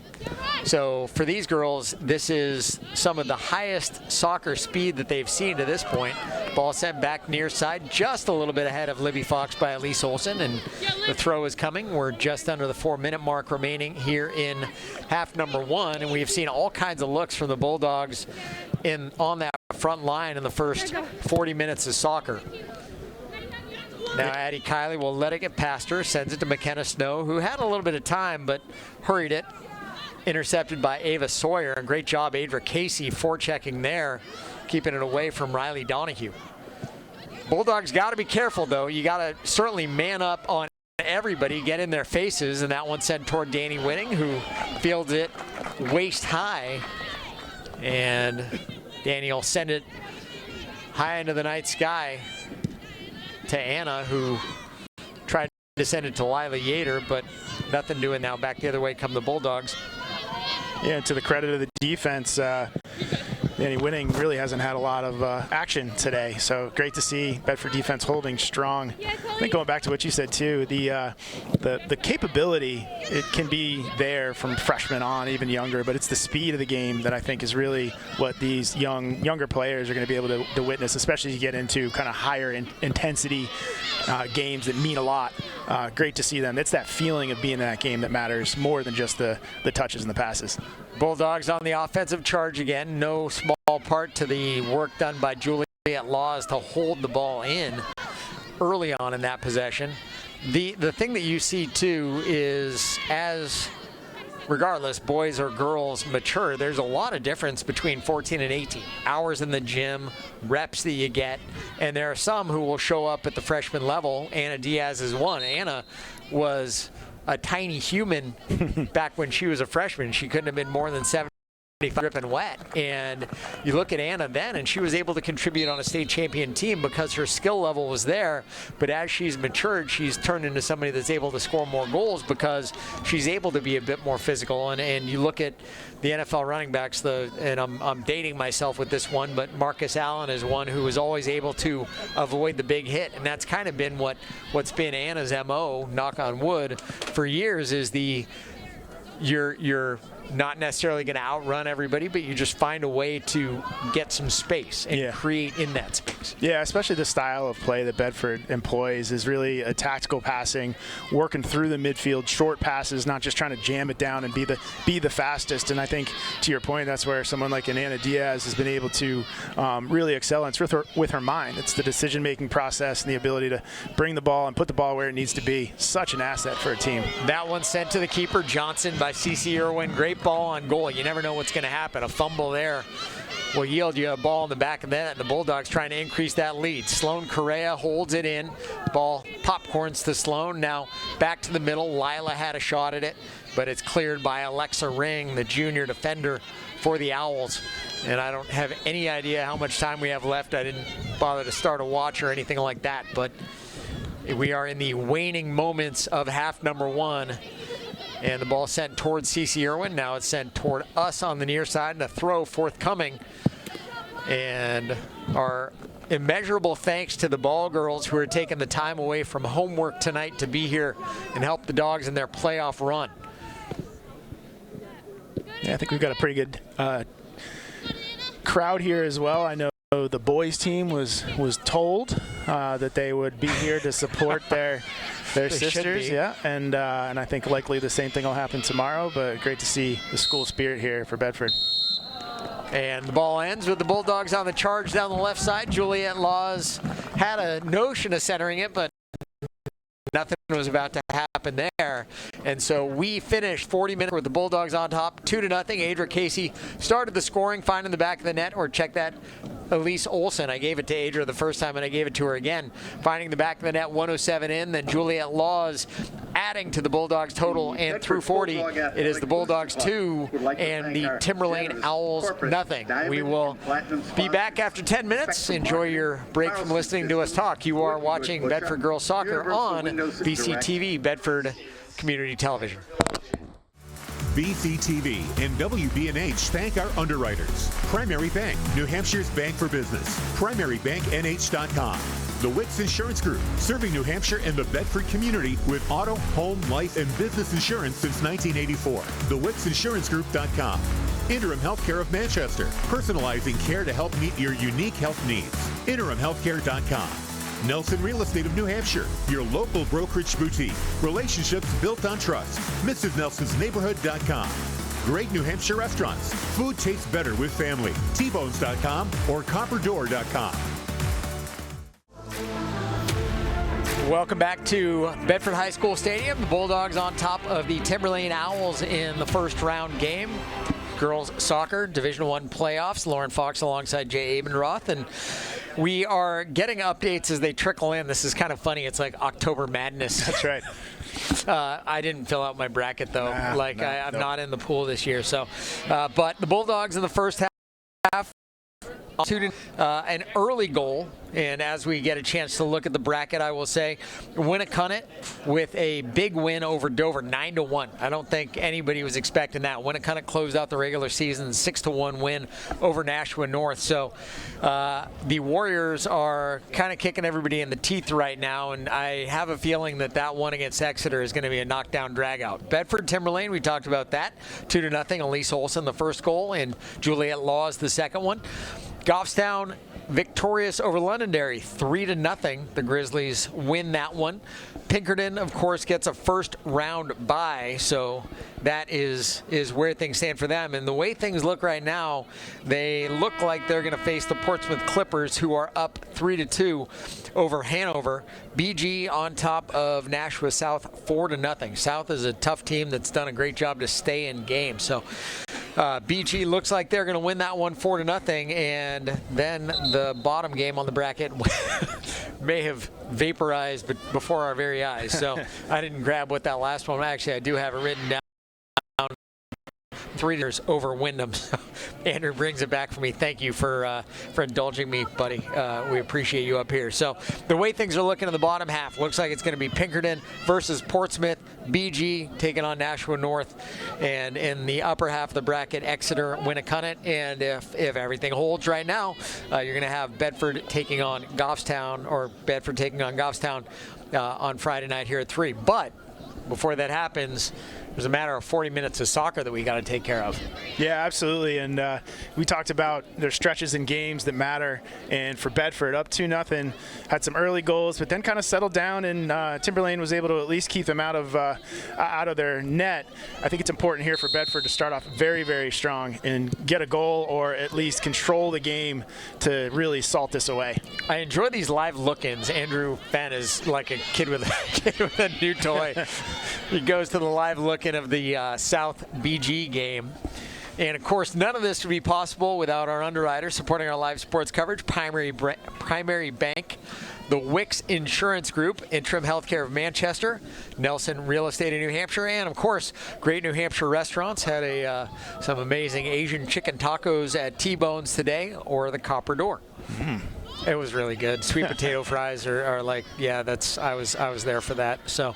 So for these girls, this is some of the highest soccer speed that they've seen to this point. Ball sent back near side, just a little bit ahead of Libby Fox by Elise Olsen, and the throw is coming. We're just under the 4-minute mark remaining here in half number 1, and we've seen all kinds of looks from the Bulldogs on that front line in the first 40 minutes of soccer. Now Addie Kiley will let it get past her, sends it to McKenna Snow, who had a little bit of time but hurried it. Intercepted by Ava Sawyer, and great job Adra Casey forechecking there, keeping it away from Riley Donahue. Bulldogs got to be careful though. You got to certainly man up on everybody, get in their faces, and that one sent toward Danny Winning, who fields it waist high, and Danny will send it high into the night sky to Anna, who tried to send it to Lila Yater, but nothing doing. Now back the other way come the Bulldogs. Yeah, to the credit of the defense, Danny Winning really hasn't had a lot of action today, so great to see Bedford defense holding strong. I think going back to what you said too, the capability, it can be there from freshmen on, even younger, but it's the speed of the game that I think is really what these younger players are going to be able to witness, especially as you get into kind of higher intensity games that mean a lot. Great to see them. It's that feeling of being in that game that matters more than just the touches and the passes. Bulldogs on the offensive charge again. No small part to the work done by Juliet Laws to hold the ball in early on in that possession. The thing that you see too is, as regardless boys or girls mature, there's a lot of difference between 14 and 18. Hours in the gym, reps that you get, and there are some who will show up at the freshman level. Anna Diaz is one. Anna was a tiny human back when she was a freshman. She couldn't have been more than 75 dripping wet. And you look at Anna then, and she was able to contribute on a state champion team because her skill level was there. But as she's matured, she's turned into somebody that's able to score more goals because she's able to be a bit more physical. And you look at the NFL running backs, and I'm dating myself with this one, but Marcus Allen is one who was always able to avoid the big hit. And that's kind of been what's been Anna's MO, knock on wood, for years, is you're not necessarily going to outrun everybody, but you just find a way to get some space and create in that space. Yeah, especially the style of play that Bedford employs is really a tactical passing, working through the midfield, short passes, not just trying to jam it down and be the fastest. And I think, to your point, that's where someone like an Anna Diaz has been able to really excel. And it's with her mind. It's the decision-making process and the ability to bring the ball and put the ball where it needs to be. Such an asset for a team. That one sent to the keeper, Johnson, by CeCe Irwin. Great ball on goal. You never know what's going to happen. A fumble there will yield you a ball in the back of the net, and the Bulldogs trying to increase that lead. Sloan Correa holds it in. Ball popcorns to Sloan. Now back to the middle. Lila had a shot at it, but it's cleared by Alexa Ring, the junior defender for the Owls. And I don't have any idea how much time we have left. I didn't bother to start a watch or anything like that, but we are in the waning moments of half number 1. And the ball sent toward CeCe Irwin. Now it's sent toward us on the near side, and a throw forthcoming And our immeasurable thanks to the ball girls who are taking the time away from homework tonight to be here and help the Dogs in their playoff run. Yeah, I think we've got a pretty good crowd here as well. I know the boys team was told that they would be here to support their sisters. Yeah, and I think likely the same thing will happen tomorrow, but great to see the school spirit here for Bedford. And the ball ends with the Bulldogs on the charge down the left side. Juliet Laws had a notion of centering it, but nothing was about to happen there. And so we finished 40 minutes with the Bulldogs on top, 2-0. Adra Casey started the scoring, finding the back of the net, or check that, Elise Olsen. I gave it to Adra the first time, and I gave it to her again. Finding the back of the net, 107 in. Then Juliet Laws adding to the Bulldogs total, and through 40, it is the Bulldogs 2 and the Timberlane Owls nothing. We will be back after 10 minutes. Enjoy your break from listening to us talk. You are watching Bedford Girls Soccer on BCTV, Bedford Community Television. BCTV and WBNH thank our underwriters. Primary Bank, New Hampshire's bank for business. PrimaryBankNH.com. The Wicks Insurance Group, serving New Hampshire and the Bedford community with auto, home, life, and business insurance since 1984. TheWicksInsuranceGroup.com. Interim Healthcare of Manchester, personalizing care to help meet your unique health needs. InterimHealthcare.com. Nelson Real Estate of New Hampshire, your local brokerage boutique. Relationships built on trust. MrsNelsonsNeighborhood.com. Great New Hampshire restaurants. Food tastes better with family. Tbones.com or CopperDoor.com. Welcome back to Bedford High School Stadium. The Bulldogs on top of the Timberlane Owls in the first round game. Girls Soccer Division I playoffs. Lauren Fox alongside Jay Abendroth, and we are getting updates as they trickle in. This is kind of funny. It's like October Madness. That's right. I didn't fill out my bracket though. I'm not in the pool this year. So, but the Bulldogs in the first half. An early goal, and as we get a chance to look at the bracket, I will say Winnacunnet with a big win over Dover, 9-1. I don't think anybody was expecting that. Winnacunnet closed out the regular season 6-1 win over Nashua North. So the Warriors are kind of kicking everybody in the teeth right now, and I have a feeling that one against Exeter is going to be a knockdown dragout. Bedford Timberlane, we talked about that, 2-0. Elise Olsen the first goal, and Juliet Laws the second one. Goffstown victorious over Londonderry, 3-0. The Grizzlies win that one. Pinkerton, of course, gets a first round bye, so that is where things stand for them. And the way things look right now, they look like they're going to face the Portsmouth Clippers, who are up 3-2 over Hanover. BG on top of Nashua South, 4-0. South is a tough team that's done a great job to stay in games. So BG looks like they're going to win that one 4-0, and then the bottom game on the bracket may have vaporized before our very eyes. So I didn't grab what that last one. Actually, I do have it written down. 3 years over Wyndham. So Andrew brings it back for me. Thank you for indulging me, buddy. We appreciate you up here. So the way things are looking in the bottom half, looks like it's going to be Pinkerton versus Portsmouth, BG taking on Nashua North, and in the upper half of the bracket, Exeter, Winnacunnet. And if everything holds right now, you're going to have Bedford taking on Goffstown, or Bedford taking on Goffstown on Friday night here at 3. But before that happens, there's a matter of 40 minutes of soccer that we got to take care of. Yeah, absolutely. And we talked about there's stretches in games that matter. And for Bedford, up 2-0, had some early goals, but then kind of settled down, and Timberlane was able to at least keep them out of their net. I think it's important here for Bedford to start off very, very strong and get a goal, or at least control the game to really salt this away. I enjoy these live look-ins. Andrew Fenn is like a kid with a new toy. He goes to the live look-in of the South BG game. And, of course, none of this would be possible without our underwriters supporting our live sports coverage, Primary Bank, the Wicks Insurance Group, Interim Healthcare of Manchester, Nelson Real Estate in New Hampshire, and, of course, Great New Hampshire Restaurants had some amazing Asian chicken tacos at T-Bones today, or the Copper Door. It was really good. Sweet potato fries are like, yeah, I was there for that. So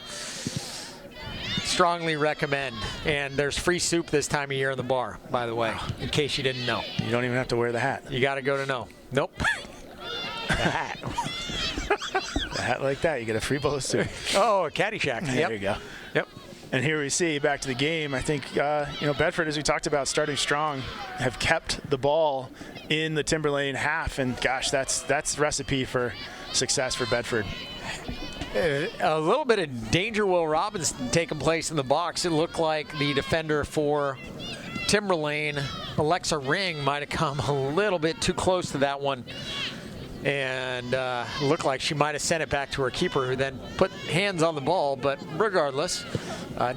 strongly recommend. And there's free soup this time of year in the bar, by the way, in case you didn't know. You don't even have to wear the hat. You got to go to know. Nope. The hat. A hat like that, you get a free bowl of soup. Oh, a Caddyshack. There you go. Yep. And here we see, back to the game, I think, Bedford, as we talked about, starting strong, have kept the ball in the Timberlane half. And, gosh, that's recipe for success for Bedford. A little bit of danger, Will Robinson, taking place in the box. It looked like the defender for Timberlane, Alexa Ring, might have come a little bit too close to that one. And looked like she might have sent it back to her keeper, who then put hands on the ball. But regardless,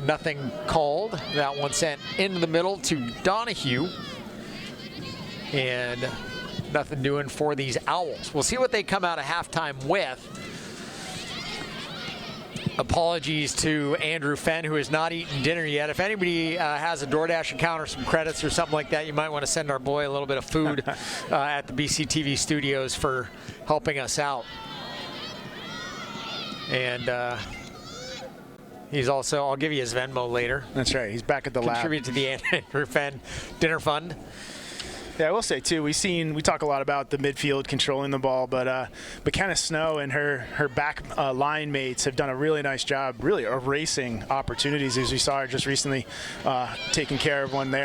nothing called. That one sent into the middle to Donahue. And nothing doing for these Owls. We'll see what they come out of halftime with. Apologies to Andrew Fenn, who has not eaten dinner yet. If anybody has a DoorDash account or some credits or something like that, you might want to send our boy a little bit of food at the BCTV studios for helping us out. And he's also, I'll give you his Venmo later. That's right. He's back at the lab. Contribute to the Andrew Fenn Dinner Fund. Yeah, I will say, too, we talk a lot about the midfield controlling the ball, but McKenna Snow and her back line mates have done a really nice job really erasing opportunities, as we saw her just recently taking care of one there.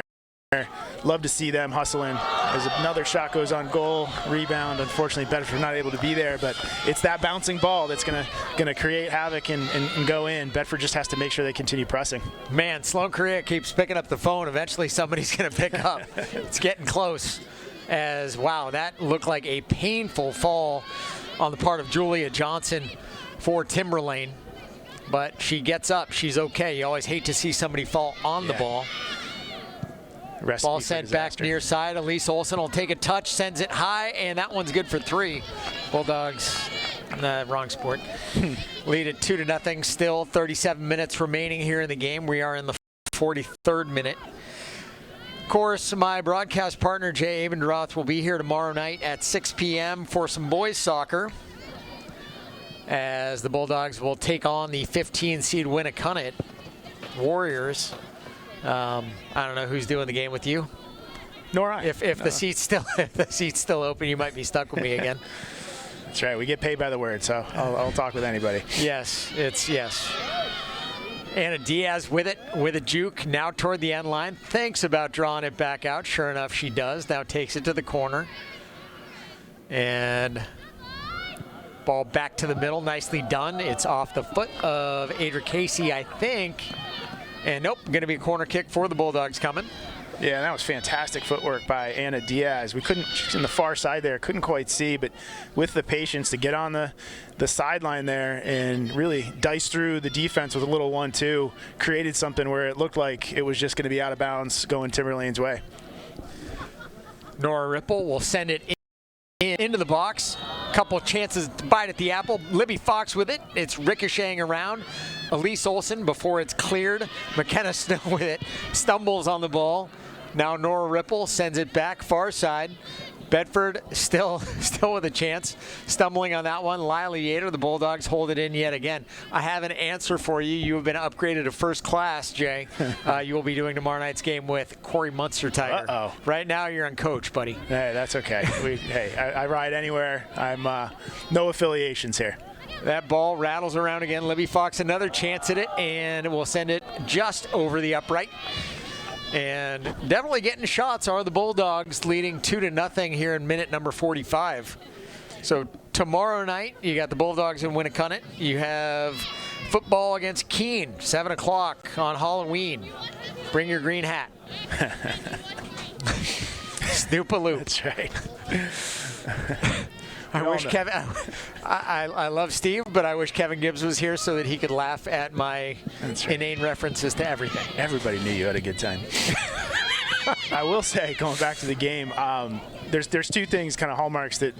Love to see them hustling as another shot goes on goal. Rebound, unfortunately, Bedford not able to be there, but it's that bouncing ball that's gonna create havoc and go in. Bedford just has to make sure they continue pressing. Man, Sloan Correa keeps picking up the phone. Eventually somebody's gonna pick up. It's getting close. Wow, that looked like a painful fall on the part of Julia Johnson for Timberlane. But she gets up, she's okay. You always hate to see somebody fall on the ball. Ball sent back near side. Elise Olsen will take a touch, sends it high, and that one's good for 3. Bulldogs, wrong sport. Lead it 2-0. Still 37 minutes remaining here in the game. We are in the 43rd minute. Of course, my broadcast partner, Jay Abendroth, will be here tomorrow night at 6 p.m. for some boys soccer, as the Bulldogs will take on the 15-seed Winnacunnet Warriors. I don't know who's doing the game with you. Nor I. If the seat's still open, you might be stuck with me again. That's right. We get paid by the word, so I'll talk with anybody. Yes. Anna Diaz with a juke now toward the end line. Thinks about drawing it back out. Sure enough, she does. Now takes it to the corner. And ball back to the middle. Nicely done. It's off the foot of Adra Casey, I think. And nope, going to be a corner kick for the Bulldogs coming. Yeah, that was fantastic footwork by Anna Diaz. We couldn't, she's in the far side there, couldn't quite see, but with the patience to get on the sideline there and really dice through the defense with a little 1-2, created something where it looked like it was just going to be out of bounds going Timberlane's way. Nora Ripple will send it into the box. Couple chances to bite at the apple. Libby Fox with it. It's ricocheting around. Elise Olsen before it's cleared. McKenna Snow with it. Stumbles on the ball. Now Nora Ripple sends it back far side. Bedford still with a chance. Stumbling on that one. Lila Yater, the Bulldogs hold it in yet again. I have an answer for you. You have been upgraded to first class, Jay. You will be doing tomorrow night's game with Corey Munster-Tiger. Uh-oh. Right now you're on coach, buddy. Hey, that's okay. I ride anywhere. I'm no affiliations here. That ball rattles around again. Libby Fox another chance at it, and we'll send it just over the upright. And definitely getting shots are the Bulldogs, leading 2-0 here in minute number 45. So tomorrow night, you got the Bulldogs in Winnacunnet. You have football against Keene, 7 o'clock on Halloween. Bring your green hat. Snoop-a-loop. That's right. I wish Kevin. I love Steve, but I wish Kevin Gibbs was here so that he could laugh at my inane references to everything. Everybody knew you had a good time. I will say, going back to the game, there's 2 things, kind of hallmarks that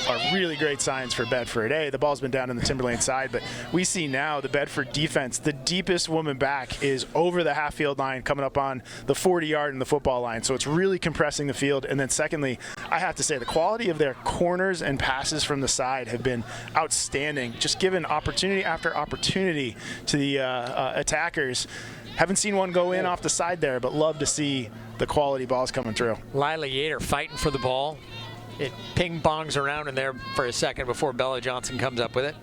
are really great signs for Bedford. A, the ball's been down on the Timberlane side, but we see now the Bedford defense, the deepest woman back is over the half-field line, coming up on the 40-yard and the football line. So it's really compressing the field. And then secondly, I have to say the quality of their corners and passes from the side have been outstanding, just given opportunity after opportunity to the attackers. Haven't seen one go in off the side there, but love to see the quality balls coming through. Lila Yater fighting for the ball. It ping-pongs around in there for a second before Bella Johnson comes up with it.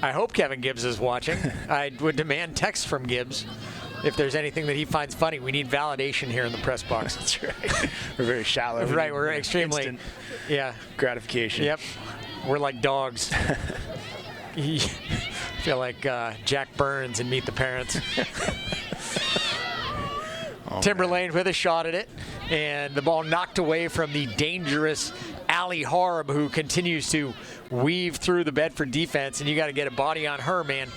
I hope Kevin Gibbs is watching. I would demand text from Gibbs if there's anything that he finds funny. We need validation here in the press box. That's right. We're very shallow. Right, we're extremely instant gratification. Yep, we're like dogs. I feel like Jack Burns in Meet the Parents. Timberlane with a shot at it, and the ball knocked away from the dangerous Allie Harb, who continues to weave through the Bedford defense, and you got to get a body on her, man.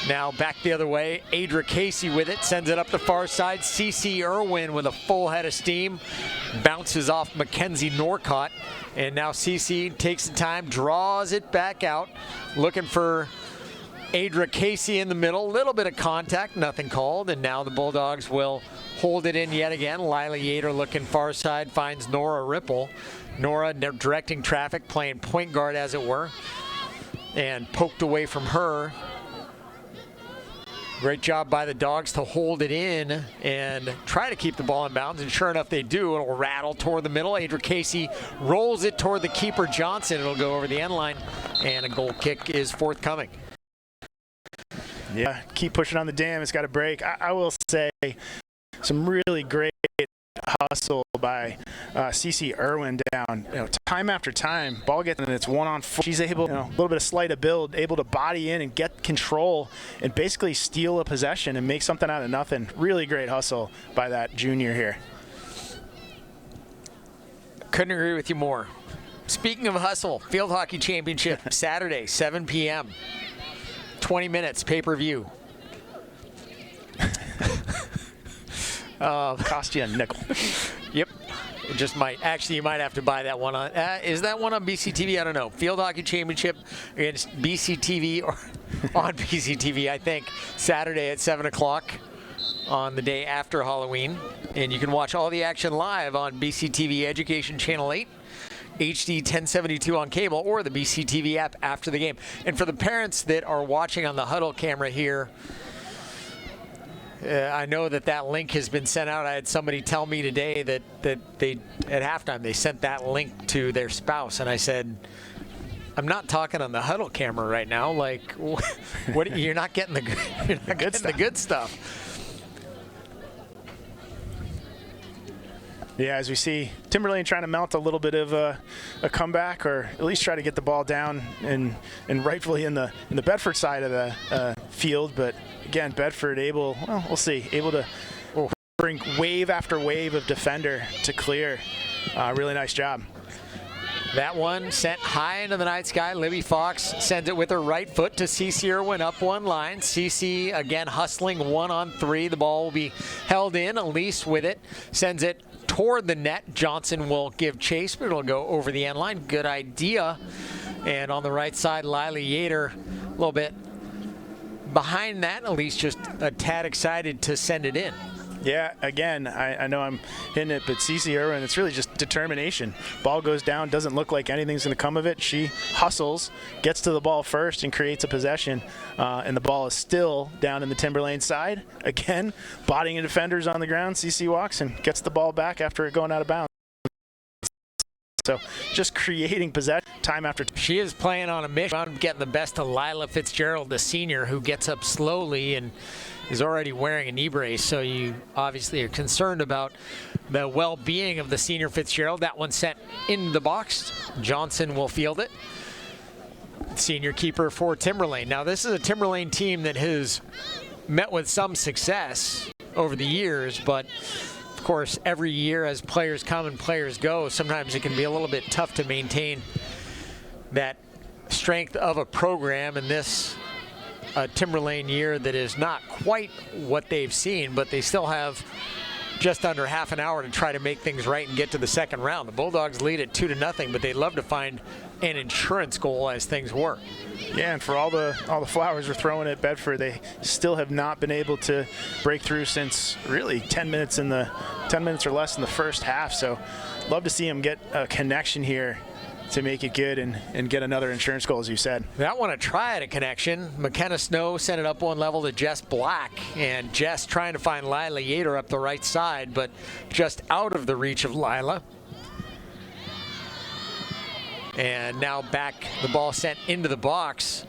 Now back the other way, Adra Casey with it, sends it up the far side. CeCe Irwin with a full head of steam, bounces off Mackenzie Norcott, and now CeCe takes the time, draws it back out, looking for Adra Casey in the middle. A little bit of contact, nothing called, and now the Bulldogs will hold it in yet again. Lila Yater looking far side, finds Nora Ripple. Nora directing traffic, playing point guard as it were, and poked away from her. Great job by the Dogs to hold it in and try to keep the ball in bounds, and sure enough they do. It'll rattle toward the middle. Adra Casey rolls it toward the keeper Johnson. It'll go over the end line, and a goal kick is forthcoming. Yeah, keep pushing on the dam. It's got to break. I will say some really great hustle by CeCe Irwin down. Time after time, ball gets in its one-on-four. She's able, a little bit of sleight of build, able to body in and get control and basically steal a possession and make something out of nothing. Really great hustle by that junior here. Couldn't agree with you more. Speaking of hustle, Field Hockey Championship, Saturday, 7 p.m. 20 minutes, pay-per-view. Cost you a nickel. Yep. It just might. Actually, you might have to buy that one on. Is that one on BCTV? I don't know. Field Hockey Championship against BCTV or on BCTV, I think, Saturday at 7 o'clock on the day after Halloween. And you can watch all the action live on BCTV Education Channel 8. HD 1072 on cable or the BCTV app after the game. And for the parents that are watching on the huddle camera here, I know that link has been sent out. I had somebody tell me today that they, at halftime, they sent that link to their spouse, and I said, I'm not talking on the huddle camera right now. Like, what? You're not getting the good stuff. Yeah, as we see Timberlane trying to mount a little bit of a comeback, or at least try to get the ball down and rightfully in the Bedford side of the field. But again, Bedford able to bring wave after wave of defender to clear. Really nice job. That one sent high into the night sky. Libby Fox sends it with her right foot to CeCe Irwin up one line. CeCe again hustling 1-on-3. The ball will be held in. Elise with it sends it toward the net. Johnson will give chase, but it'll go over the end line. Good idea. And on the right side, Lila Yater a little bit behind that. Elise just a tad excited to send it in. Yeah, again, I know I'm hitting it, but CeCe Irwin, it's really just determination. Ball goes down, doesn't look like anything's going to come of it. She hustles, gets to the ball first, and creates a possession. And the ball is still down in the Timberlane side. Again, bodying defenders on the ground. CeCe walks and gets the ball back after it going out of bounds. So just creating possession time after time. She is playing on a mission, getting the best of Lila Fitzgerald, the senior, who gets up slowly and is already wearing a knee brace. So you obviously are concerned about the well-being of the senior Fitzgerald. That one sent in the box. Johnson will field it. Senior keeper for Timberlane. Now this is a Timberlane team that has met with some success over the years, but of course, every year as players come and players go, sometimes it can be a little bit tough to maintain that strength of a program. In this Timberlane year that is not quite what they've seen, but they still have just under half an hour to try to make things right and get to the second round. The Bulldogs lead at 2-0, but they'd love to find an insurance goal as things work. Yeah, and for all the flowers we're throwing at Bedford, they still have not been able to break through since really 10 minutes or less in the first half. So love to see them get a connection here to make it good and get another insurance goal, as you said. That one a try at a connection. McKenna Snow sent it up one level to Jess Black, and Jess trying to find Lila Yater up the right side, but just out of the reach of Lila. And now back, the ball sent into the box,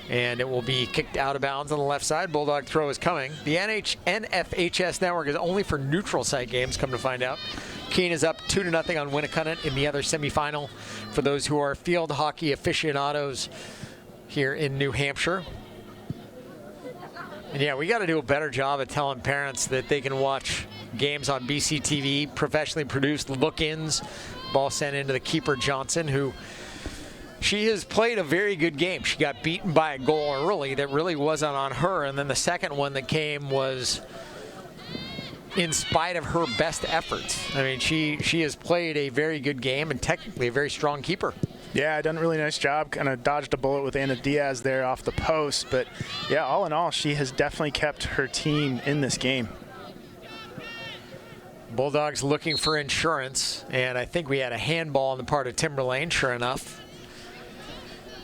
and it will be kicked out of bounds on the left side. Bulldog throw is coming. The NFHS network is only for neutral site games, come to find out. Keene is up 2-0 on Winnicott in the other semifinal for those who are field hockey aficionados here in New Hampshire. And yeah, we got to do a better job at telling parents that they can watch games on BCTV, professionally produced look-ins. Ball sent into the keeper, Johnson, who she has played a very good game. She got beaten by a goal early that really wasn't on her, and then the second one that came was in spite of her best efforts. I mean, she has played a very good game and technically a very strong keeper. Yeah, done a really nice job. Kind of dodged a bullet with Anna Diaz there off the post. But, yeah, all in all, she has definitely kept her team in this game. Bulldogs looking for insurance, and I think we had a handball on the part of Timberlane, sure enough.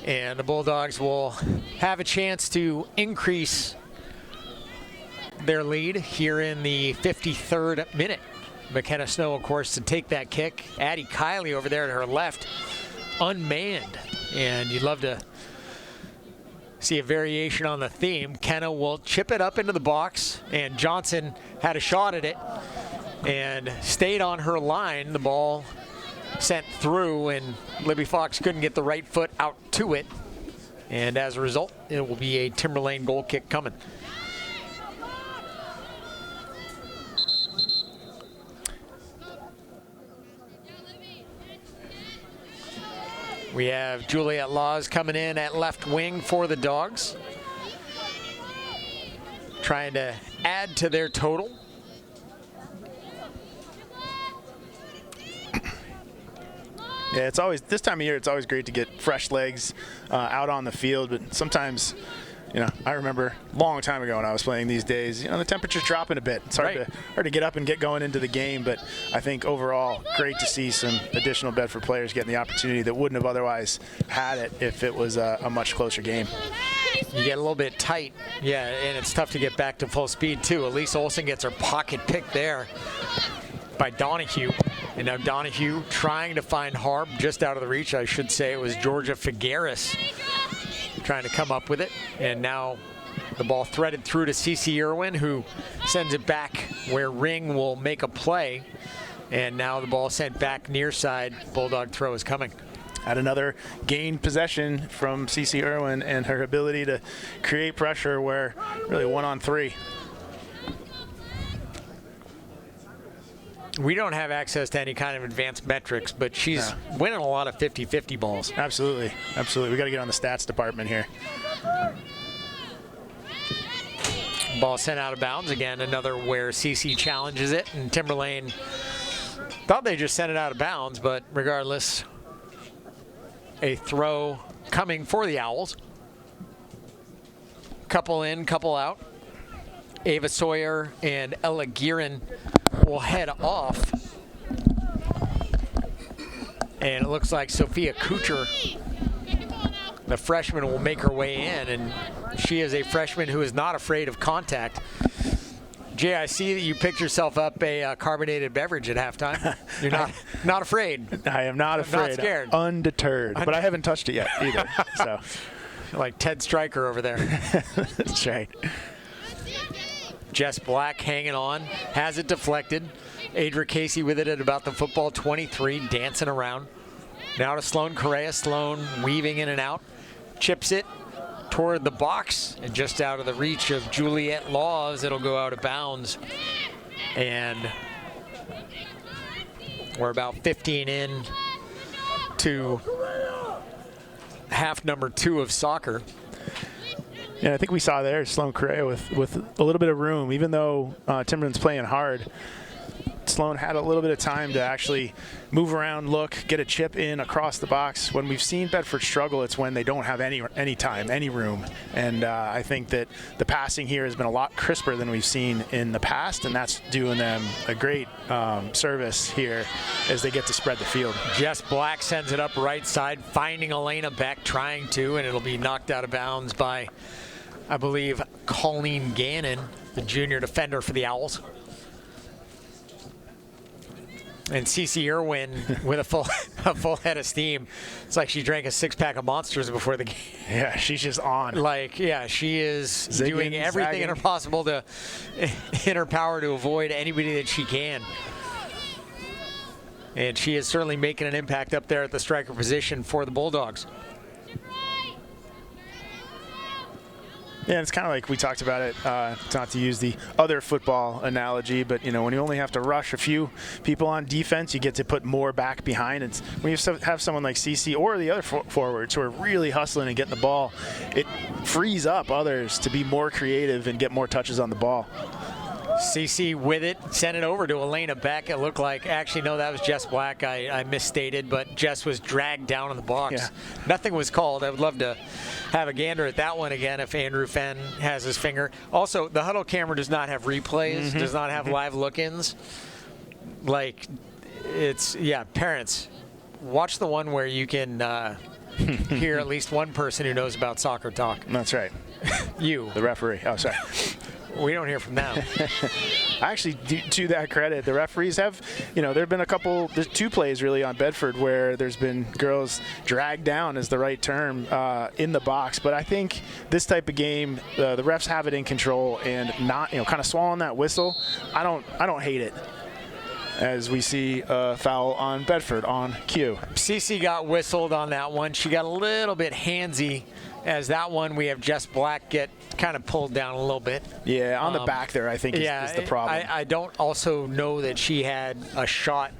And the Bulldogs will have a chance to increase their lead here in the 53rd minute. McKenna Snow, of course, to take that kick. Addie Kiley over there to her left, unmanned. And you'd love to see a variation on the theme. Kenna will chip it up into the box, and Johnson had a shot at it and stayed on her line. The ball sent through, and Libby Fox couldn't get the right foot out to it. And as a result, it will be a Timberlane goal kick coming. We have Juliet Laws coming in at left wing for the Dogs, trying to add to their total. Yeah, it's always, this time of year, it's always great to get fresh legs out on the field, but sometimes, you know, I remember a long time ago when I was playing these days, you know, the temperature's dropping a bit. It's hard to get up and get going into the game, but I think overall, great to see some additional Bedford players getting the opportunity that wouldn't have otherwise had it if it was a much closer game. You get a little bit tight, yeah, and it's tough to get back to full speed, too. Elise Olsen gets her pocket pick there by Donahue. And now Donahue trying to find Harb just out of the reach. I should say it was Georgia Figueres trying to come up with it. And now the ball threaded through to Cece Irwin, who sends it back where Ring will make a play. And now the ball sent back near side. Bulldog throw is coming. Had another gained possession from Cece Irwin and her ability to create pressure where really 1-on-3. We don't have access to any kind of advanced metrics, but she's winning a lot of 50-50 balls. Absolutely. Absolutely. We got to get on the stats department here. Ball sent out of bounds. Again, another where CC challenges it, and Timberlane thought they just sent it out of bounds, but regardless, a throw coming for the Owls. Couple in, couple out. Ava Sawyer and Ella Gearin will head off. And it looks like Sophia Kucher, the freshman, will make her way in, and she is a freshman who is not afraid of contact. Jay, I see that you picked yourself up a carbonated beverage at halftime. You're not afraid. I am not afraid. Not scared. Undeterred. But I haven't touched it yet either. So, like Ted Stryker over there. That's right. Jess Black hanging on, has it deflected. Adra Casey with it at about the football 23, dancing around. Now to Sloan Correa. Sloan weaving in and out. Chips it toward the box and just out of the reach of Juliet Laws. It'll go out of bounds. And we're about 15 in to half number 2 of soccer. Yeah, I think we saw there Sloan Correa with a little bit of room, even though Timberland's playing hard. Sloan had a little bit of time to actually move around, look, get a chip in across the box. When we've seen Bedford struggle, it's when they don't have any time, any room. And I think that the passing here has been a lot crisper than we've seen in the past, and that's doing them a great service here as they get to spread the field. Jess Black sends it up right side, finding Elena Beck, trying to, and it'll be knocked out of bounds by, I believe, Colleen Gannon, the junior defender for the Owls. And Cece Irwin with a full head of steam. It's like she drank a 6-pack of Monsters before the game. Yeah, she's just on. Like, yeah, she is doing everything in her possible in her power to avoid anybody that she can. And she is certainly making an impact up there at the striker position for the Bulldogs. Yeah, it's kind of like we talked about it, not to use the other football analogy, but, when you only have to rush a few people on defense, you get to put more back behind. It's when you have someone like Cece or the other forwards who are really hustling and getting the ball, it frees up others to be more creative and get more touches on the ball. CC with it, sent it over to Elena Beck. It looked like, actually, no, that was Jess Black. I misstated, but Jess was dragged down in the box. Yeah. Nothing was called. I would love to have a gander at that one again if Andrew Fenn has his finger. Also, the huddle camera does not have replays, does not have live look-ins. Like, parents, watch the one where you can hear at least one person who knows about soccer talk. That's right. You. The referee. Oh, sorry. We don't hear from them. Actually, to that credit, the referees have, there have been there's 2 plays really on Bedford where there's been girls dragged down is the right term in the box. But I think this type of game, the refs have it in control and not, kind of swallowing that whistle. I don't hate it. As we see a foul on Bedford on cue. Cece got whistled on that one. She got a little bit handsy as that one. We have Jess Black get kind of pulled down a little bit. Yeah, on the back there, I think is the problem. I don't also know that she had a shot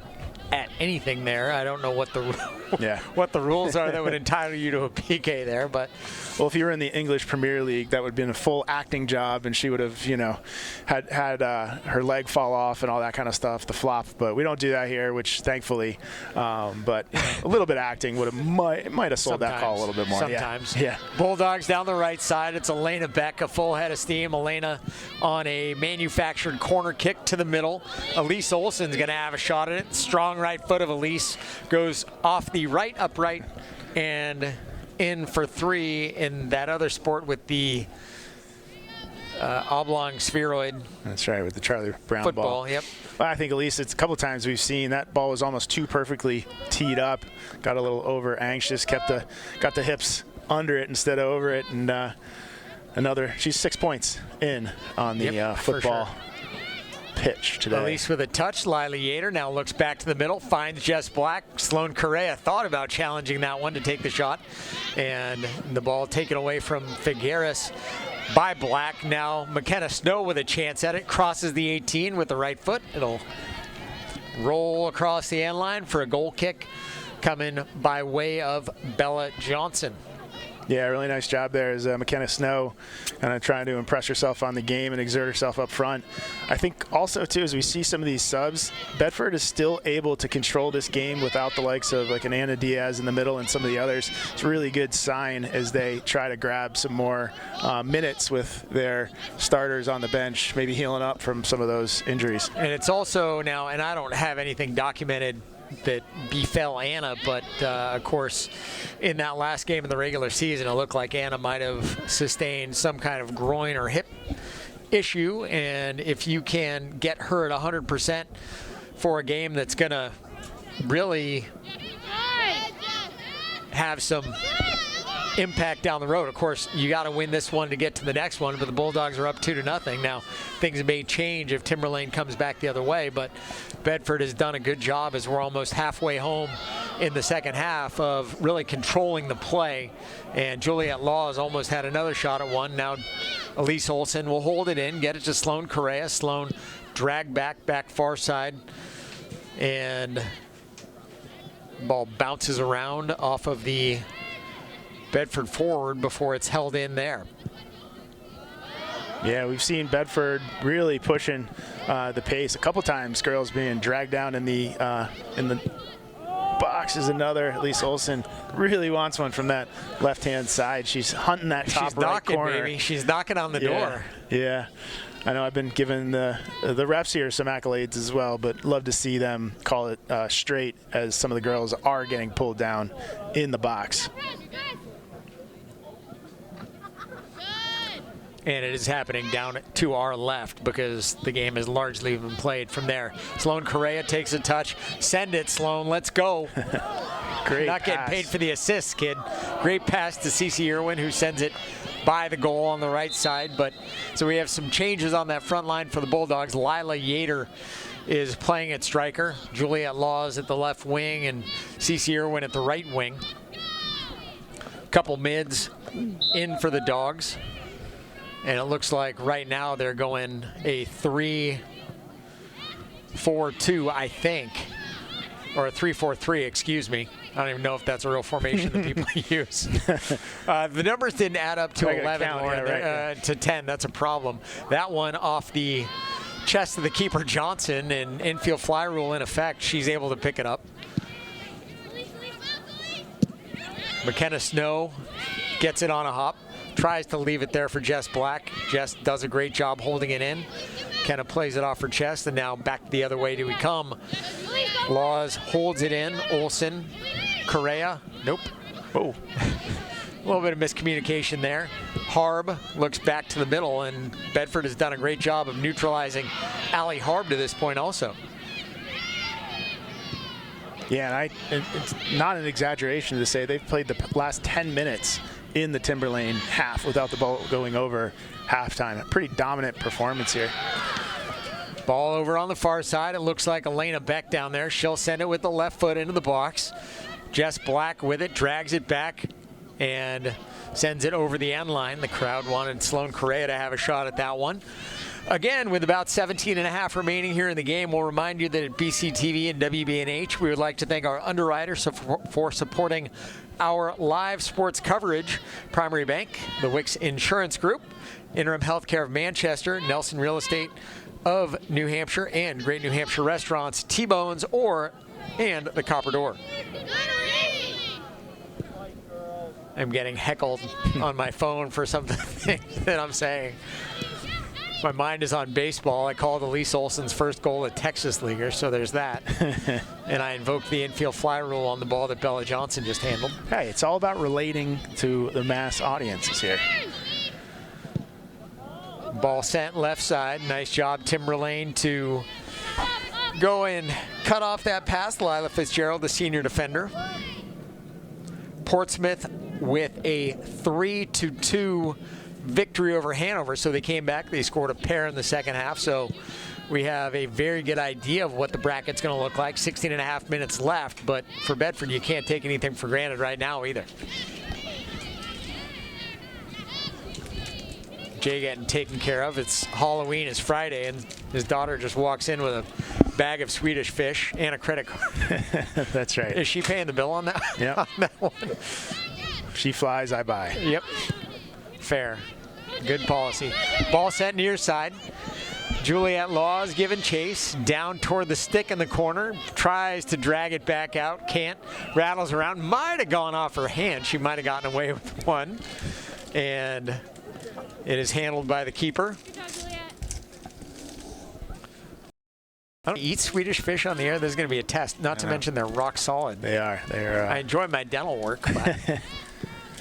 at anything there. I don't know what the rules are that would entitle you to a PK there, but well, if you were in the English Premier League, that would have been a full acting job, and she would have, had her leg fall off and all that kind of stuff, the flop. But we don't do that here, which thankfully. But a little bit of acting might have sold that call a little bit more. Sometimes. Yeah. Bulldogs down the right side. It's Elena Beck, a full head of steam. Elena on a manufactured corner kick to the middle. Elise Olsen's going to have a shot at it. Strong right foot of Elise goes off the right upright and in for 3 in that other sport with the oblong spheroid. That's right, with the Charlie Brown football. Ball. Yep. Well, I think at least it's a couple times we've seen that ball was almost too perfectly teed up. Got a little over anxious, got the hips under it instead of over it, and she's 6 points in on the football pitch today. Elise with a touch. Lila Yater now looks back to the middle, finds Jess Black. Sloan Correa thought about challenging that one to take the shot, and the ball taken away from Figueres by Black. Now McKenna Snow with a chance at it, crosses the 18 with the right foot. It'll roll across the end line for a goal kick coming by way of Bella Johnson. Yeah, really nice job there as McKenna Snow kind of trying to impress herself on the game and exert herself up front. I think also, too, as we see some of these subs, Bedford is still able to control this game without the likes of like an Anna Diaz in the middle and some of the others. It's a really good sign as they try to grab some more minutes with their starters on the bench, maybe healing up from some of those injuries. And it's also now, and I don't have anything documented that befell Anna, but of course in that last game of the regular season it looked like Anna might have sustained some kind of groin or hip issue, and if you can get her at 100% for a game that's going to really have some impact down the road. Of course, you got to win this one to get to the next one, but the Bulldogs are up 2-0. Now, things may change if Timberlane comes back the other way, but Bedford has done a good job as we're almost halfway home in the second half of really controlling the play. And Juliet Law has almost had another shot at one. Now, Elise Olsen will hold it in, get it to Sloan Correa. Sloan drag back far side, and ball bounces around off of the Bedford forward before it's held in there. Yeah, we've seen Bedford really pushing the pace a couple times. Girls being dragged down in the box is another. Elise Olsen really wants one from that left-hand side. She's hunting that top right corner. Baby. She's knocking on the door. Yeah. I know I've been giving the refs here some accolades as well, but love to see them call it straight as some of the girls are getting pulled down in the box. And it is happening down to our left because the game has largely been played from there. Sloan Correa takes a touch. Send it, Sloan. Let's go. Great Not getting pass. paid for the assist, kid. Great pass to Cece Irwin, who sends it by the goal on the right side. But so we have some changes on that front line for the Bulldogs. Lila Yater is playing at striker. Juliet Laws at the left wing and Cece Irwin at the right wing. Couple mids in for the Dogs. And it looks like right now they're going a 3-4-2, I think. Or a 3-4-3, excuse me. I don't even know if that's a real formation that people use. The numbers didn't add up to 11 to 10. That's a problem. That one off the chest of the keeper, Johnson, and infield fly rule in effect. She's able to pick it up. McKenna Snow gets it on a hop. Tries to leave it there for Jess Black. Jess does a great job holding it in. Kenna plays it off her chest, and now back the other way do we come. Laws holds it in. Olsen, Correa, nope. Oh. A little bit of miscommunication there. Harb looks back to the middle, and Bedford has done a great job of neutralizing Allie Harb to this point also. Yeah, and it's not an exaggeration to say they've played the last 10 minutes in the Timberlane half without the ball going over halftime. A pretty dominant performance here. Ball over on the far side. It looks like Elena Beck down there. She'll send it with the left foot into the box. Jess Black with it, drags it back, and sends it over the end line. The crowd wanted Sloan Correa to have a shot at that one. Again, with about 17 and a half remaining here in the game, we'll remind you that at BCTV and WBNH, we would like to thank our underwriters for supporting our live sports coverage. Primary Bank, the Wicks Insurance Group, Interim Healthcare of Manchester, Nelson Real Estate of New Hampshire, and Great New Hampshire Restaurants, T-Bones, and the Copper Door. I'm getting heckled on my phone for something that I'm saying. My mind is on baseball. I called Elise Olsen's first goal a Texas Leaguer, so there's that. And I invoked the infield fly rule on the ball that Bella Johnson just handled. Hey, it's all about relating to the mass audiences here. Ball sent left side. Nice job, Timberlane, to go and cut off that pass. Lila Fitzgerald, the senior defender. Portsmouth with a 3-2 victory over Hanover, so they came back. They scored a pair in the second half, so we have a very good idea of what the bracket's going to look like. 16 and a half minutes left, but for Bedford, you can't take anything for granted right now either. Jay getting taken care of. It's Halloween, it's Friday, and his daughter just walks in with a bag of Swedish fish and a credit card. That's right. Is she paying the bill on that? Yep. On that one? She flies, I buy. Yep. Fair. Good policy. Ball sent near side. Juliet Laws giving chase down toward the stick in the corner. Tries to drag it back out. Can't. Rattles around. Might have gone off her hand. She might have gotten away with one. And it is handled by the keeper. I don't eat Swedish fish on the air. There's going to be a test. Not to mention they're rock solid. They are. They're. I enjoy my dental work. But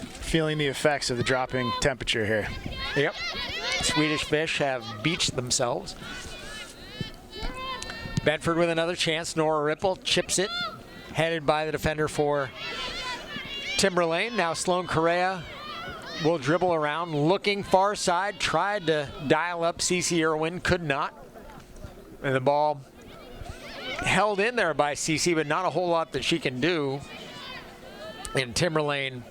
feeling the effects of the dropping temperature here. Yep. Swedish fish have beached themselves. Bedford with another chance. Nora Ripple chips it, headed by the defender for Timberlane. Now Sloan Correa will dribble around, looking far side, tried to dial up Cece Irwin, could not. And the ball held in there by Cece, but not a whole lot that she can do. And Timberlane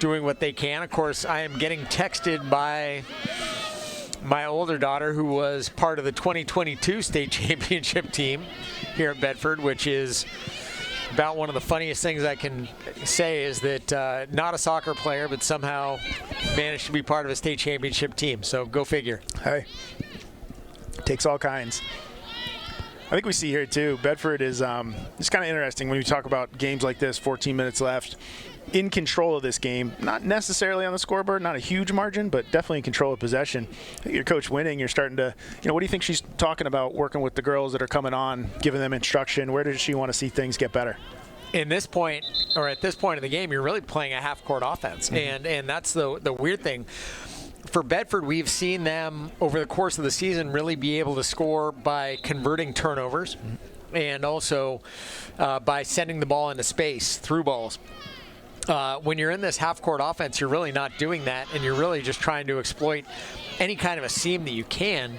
doing what they can. Of course, I am getting texted by my older daughter, who was part of the 2022 state championship team here at Bedford, which is About one of the funniest things I can say is that not a soccer player, but somehow managed to be part of a state championship team. So go figure. Hey, takes all kinds. I think we see here too, Bedford is it's kind of interesting when you talk about games like this, 14 minutes left, in control of this game, not necessarily on the scoreboard, not a huge margin, but definitely in control of possession. I think your coach winning, you're starting to, what do you think she's talking about working with the girls that are coming on, giving them instruction? Where does she want to see things get better? In this point, or at this point of the game, you're really playing a half-court offense, and that's the weird thing. For Bedford, we've seen them over the course of the season really be able to score by converting turnovers and also by sending the ball into space through balls. When you're in this half-court offense, you're really not doing that, and you're really just trying to exploit any kind of a seam that you can.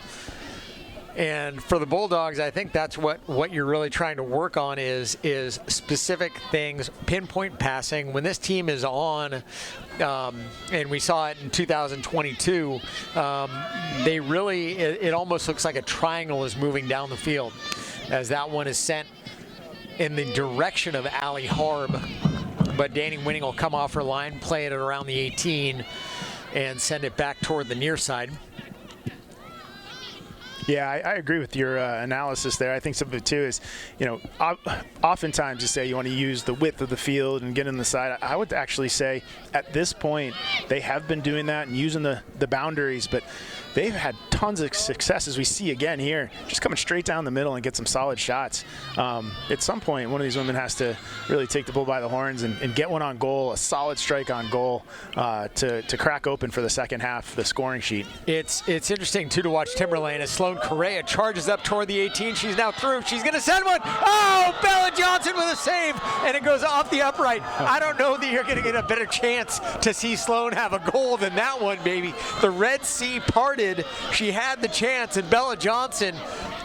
And for the Bulldogs, I think that's what you're really trying to work on is specific things, pinpoint passing. When this team is on, and we saw it in 2022, they really, it almost looks like a triangle is moving down the field as that one is sent in the direction of Allie Harb. But Danny Winning will come off her line, play it around the 18, and send it back toward the near side. Yeah, I agree with your analysis there. I think some of it, too, is, oftentimes you say you want to use the width of the field and get in the side. I would actually say at this point they have been doing that and using the boundaries, but they've had tons of success, as we see again here, just coming straight down the middle and get some solid shots. At some point, one of these women has to really take the bull by the horns and get one on goal, a solid strike on goal to crack open for the second half, the scoring sheet. It's interesting, too, to watch Timberlane as Sloan Correa charges up toward the 18. She's now through. She's going to send one. Oh, Bella Johnson with a save, and it goes off the upright. I don't know that you're going to get a better chance to see Sloan have a goal than that one, baby. The Red Sea parted. She had the chance, and Bella Johnson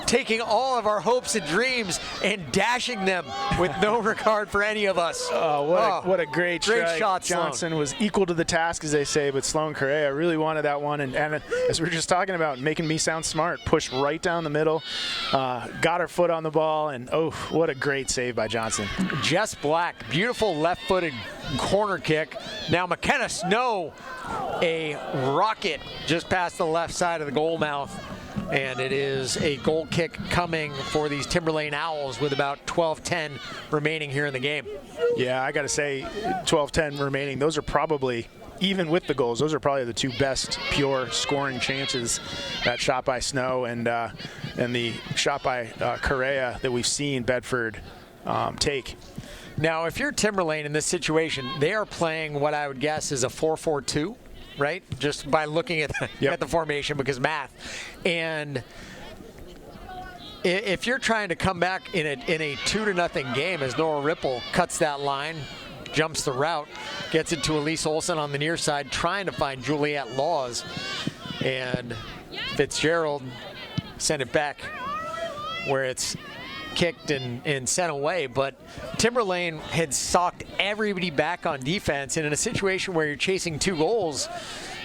taking all of our hopes and dreams and dashing them with no regard for any of us. What a great strike. Shot, Johnson Sloan was equal to the task, as they say, but Sloan Correa really wanted that one. And as we were just talking about, making me sound smart, pushed right down the middle, got her foot on the ball, and what a great save by Johnson. Jess Black, beautiful left-footed corner kick. Now McKenna Snow, a rocket just past the left side of the goal mouth. And it is a goal kick coming for these Timberlane Owls with about 12-10 remaining here in the game. Yeah, I got to say, 12-10 remaining. Those are probably, even with the goals, those are probably the two best pure scoring chances. That shot by Snow and the shot by Correa that we've seen Bedford take. Now, if you're Timberlane in this situation, they are playing what I would guess is a 4-4-2. Right? Just by looking at the formation, because math. And if you're trying to come back in a 2-0 game, as Nora Ripple cuts that line, jumps the route, gets it to Elise Olsen on the near side, trying to find Juliette Laws, and Fitzgerald sent it back where it's kicked and sent away. But Timberlane had socked everybody back on defense, and in a situation where you're chasing 2 goals,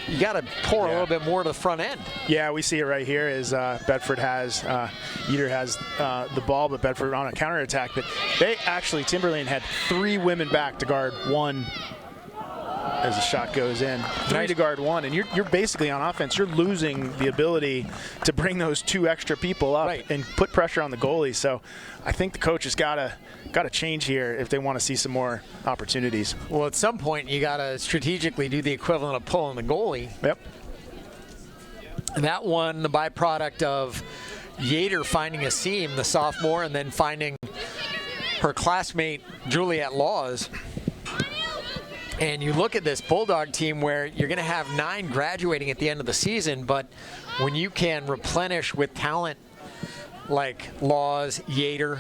you got to pour a little bit more to the front end. Yeah, we see it right here as Bedford has, Eater has the ball, but Bedford on a counterattack. But Timberlane had 3 women back to guard 1 as the shot goes in. 3 to guard 1, and you're basically on offense. You're losing the ability to bring those 2 extra people up and put pressure on the goalie. So I think the coach has got to change here if they want to see some more opportunities. Well, at some point you got to strategically do the equivalent of pulling the goalie. Yep. And that one, the byproduct of Yater finding a seam, the sophomore, and then finding her classmate Juliette Laws. And you look at this Bulldog team where you're going to have 9 graduating at the end of the season, but when you can replenish with talent like Laws, Yater,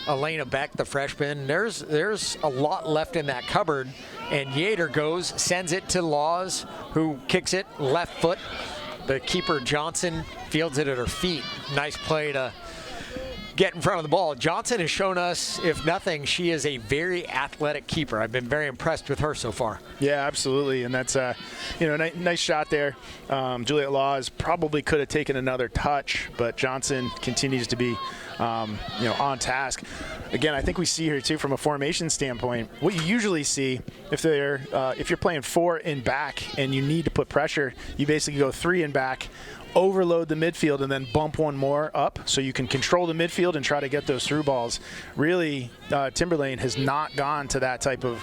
Elena Beck, the freshman, there's a lot left in that cupboard. And Yater goes, sends it to Laws, who kicks it left foot. The keeper, Johnson, fields it at her feet. Nice play to get in front of the ball. Johnson has shown us, if nothing, she is a very athletic keeper. I've been very impressed with her so far. Yeah, absolutely, and that's nice shot there. Juliette Laws probably could have taken another touch, but Johnson continues to be on task. again, I think we see here too from a formation standpoint, what you usually see if you're playing 4 in back and you need to put pressure, you basically go 3 in back, overload the midfield, and then bump one more up so you can control the midfield and try to get those through balls. Really, Timberlane has not gone to that type of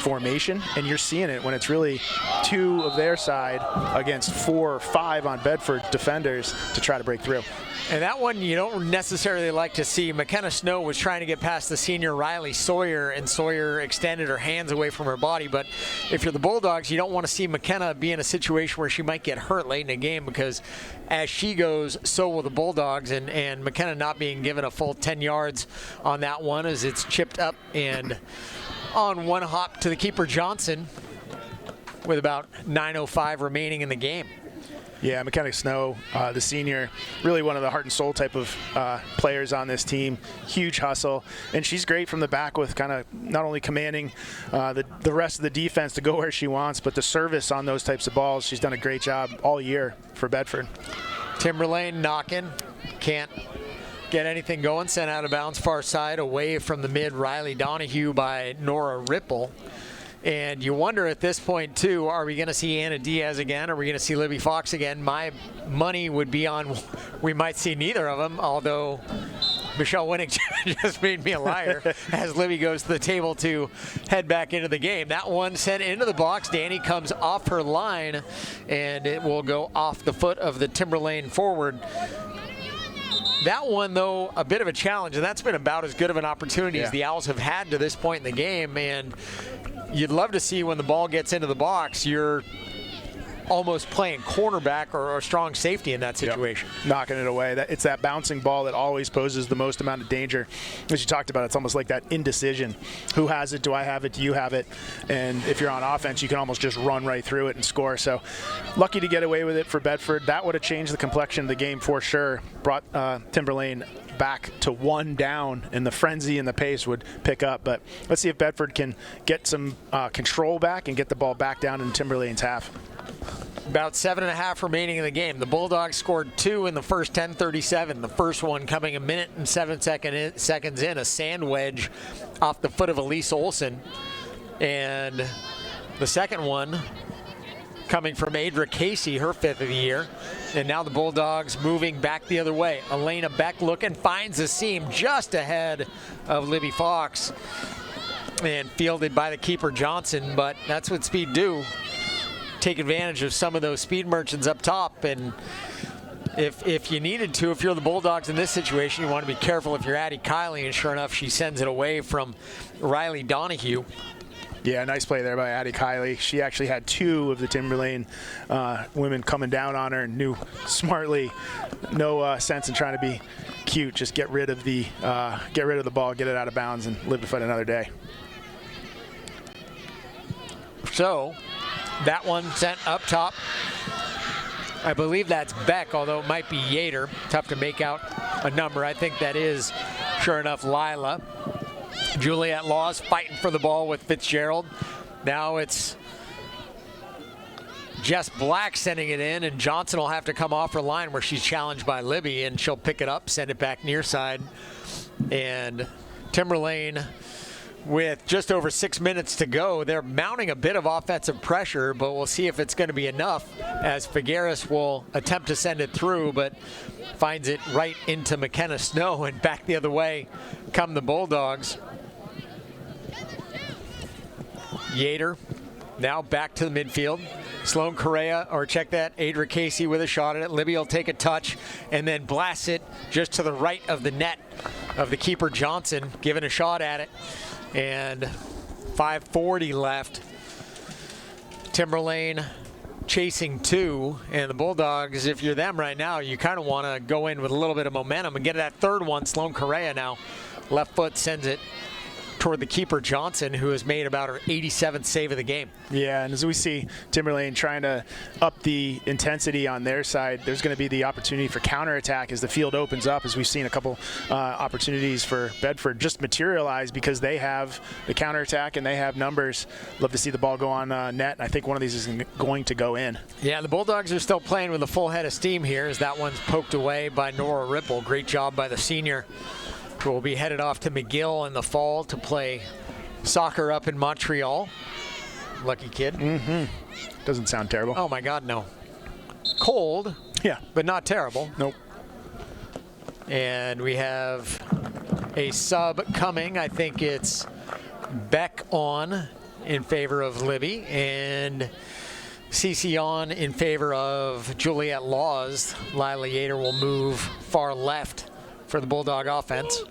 formation, and you're seeing it when it's really 2 of their side against 4 or 5 on Bedford defenders to try to break through. And that one you don't necessarily like to see. McKenna Snow was trying to get past the senior Riley Sawyer, and Sawyer extended her hands away from her body. But if you're the Bulldogs, you don't want to see McKenna be in a situation where she might get hurt late in the game, because as she goes, so will the Bulldogs. And McKenna not being given a full 10 yards on that one as it's chipped up and on one hop to the keeper Johnson with about 9:05 remaining in the game. Yeah, McKenna Snow, the senior, really one of the heart and soul type of players on this team. Huge hustle, and she's great from the back with kind of not only commanding the rest of the defense to go where she wants, but the service on those types of balls. She's done a great job all year for Bedford. Timberlane knocking, can't get anything going, sent out of bounds far side away from the mid Riley Donahue by Nora Ripple. And you wonder at this point, too, are we going to see Anna Diaz again? Are we going to see Libby Fox again? My money would be on we might see neither of them, although Michelle Winnick just made me a liar as Libby goes to the table to head back into the game. That one sent into the box. Danny comes off her line, and it will go off the foot of the Timberlane forward. That one, though, a bit of a challenge, and that's been about as good of an opportunity as the Owls have had to this point in the game. And you'd love to see when the ball gets into the box, you're almost playing cornerback or strong safety in that situation. Yep. Knocking it away. It's that bouncing ball that always poses the most amount of danger. As you talked about, it's almost like that indecision. Who has it? Do I have it? Do you have it? And if you're on offense, you can almost just run right through it and score. So lucky to get away with it for Bedford. That would have changed the complexion of the game for sure. Brought Timberlane back to 1 down, and the frenzy and the pace would pick up. But let's see if Bedford can get some control back and get the ball back down in Timberlane's half. About 7.5 remaining in the game. The Bulldogs scored 2 in the first 10:37. The first one coming 1 minute and 7 seconds in, a sand wedge off the foot of Elise Olsen. And the second one coming from Adra Casey, her 5th of the year. And now the Bulldogs moving back the other way. Elena Beck looking, finds the seam just ahead of Libby Fox and fielded by the keeper Johnson, but that's what speed do. Take advantage of some of those speed merchants up top, and if you needed to, if you're the Bulldogs in this situation, you want to be careful if you're Addie Kiley, and sure enough, she sends it away from Riley Donahue. Yeah, nice play there by Addie Kiley. She actually had 2 of the Timberlane women coming down on her and knew smartly, no sense in trying to be cute. Just get rid of the ball, get it out of bounds, and live to fight another day. So that one sent up top. I believe that's Beck, although it might be Yater. Tough to make out a number. I think that is, sure enough, Lila. Juliet Laws fighting for the ball with Fitzgerald. Now it's Jess Black sending it in, and Johnson will have to come off her line where she's challenged by Libby, and she'll pick it up, send it back near side. And Timberlane, with just over 6 minutes to go, they're mounting a bit of offensive pressure, but we'll see if it's going to be enough, as Figueres will attempt to send it through, but finds it right into McKenna Snow, and back the other way come the Bulldogs. Yater now back to the midfield. Sloan Correa, or check that, Adra Casey with a shot at it. Libby will take a touch and then blast it just to the right of the net of the keeper Johnson, giving a shot at it. And 5:40 left. Timberlane chasing 2, and the Bulldogs, if you're them right now, you kind of want to go in with a little bit of momentum and get that third one. Sloan Correa now, left foot sends it toward the keeper Johnson, who has made about her 87th save of the game. Yeah, and as we see Timberlane trying to up the intensity on their side, there's going to be the opportunity for counterattack as the field opens up, as we've seen a couple opportunities for Bedford just materialize because they have the counterattack and they have numbers. Love to see the ball go on net. I think one of these is going to go in. Yeah, the Bulldogs are still playing with a full head of steam here, as that one's poked away by Nora Ripple. Great job by the senior who will be headed off to McGill in the fall to play soccer up in Montreal. Lucky kid. Doesn't sound terrible. Oh my God, no. Cold, Yeah. but not terrible. Nope. And we have a sub coming. I think it's Beck on in favor of Libby, and CC on in favor of Juliet Laws. Lila Yater will move far left for the Bulldog offense.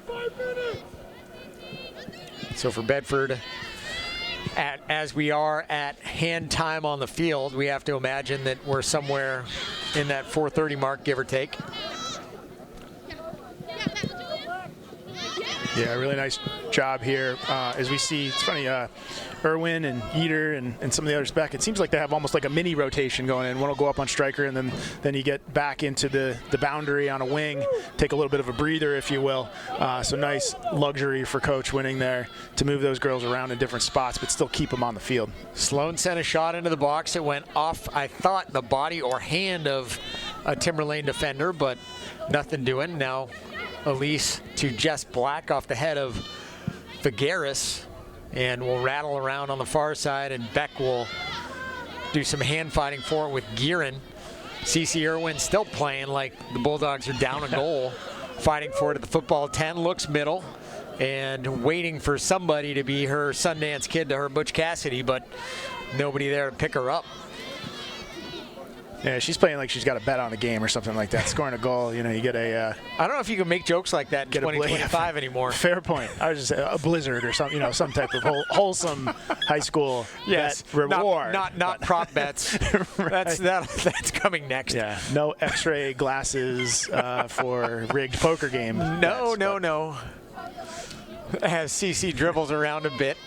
So for Bedford, as we are at hand time on the field, we have to imagine that we're somewhere in that 4:30 mark, give or take. Yeah, really nice job here. As we see, it's funny, Irwin and Yeater and some of the others back, it seems like they have almost like a mini rotation going in. One will go up on striker, and then you get back into the boundary on a wing, take a little bit of a breather, if you will. So nice luxury for Coach Winning there to move those girls around in different spots, but still keep them on the field. Sloan sent a shot into the box. It went off, I thought, the body or hand of a Timberlane defender, but nothing doing. Now Elise to Jess Black off the head of Figueres, and will rattle around on the far side, and Beck will do some hand fighting for it with Gearin. CC Irwin still playing like the Bulldogs are down a goal, fighting for it at the football 10, looks middle, and waiting for somebody to be her Sundance Kid to her Butch Cassidy, but nobody there to pick her up. Yeah, she's playing like she's got a bet on a game or something like that. Scoring a goal, you get a... I don't know if you can make jokes like that in 2025 anymore. Fair point. I was just saying a blizzard or something, some type of wholesome high school bet reward. Not prop bets. Right. That's coming next. Yeah, no X-ray glasses for rigged poker game. No. As CC dribbles around a bit.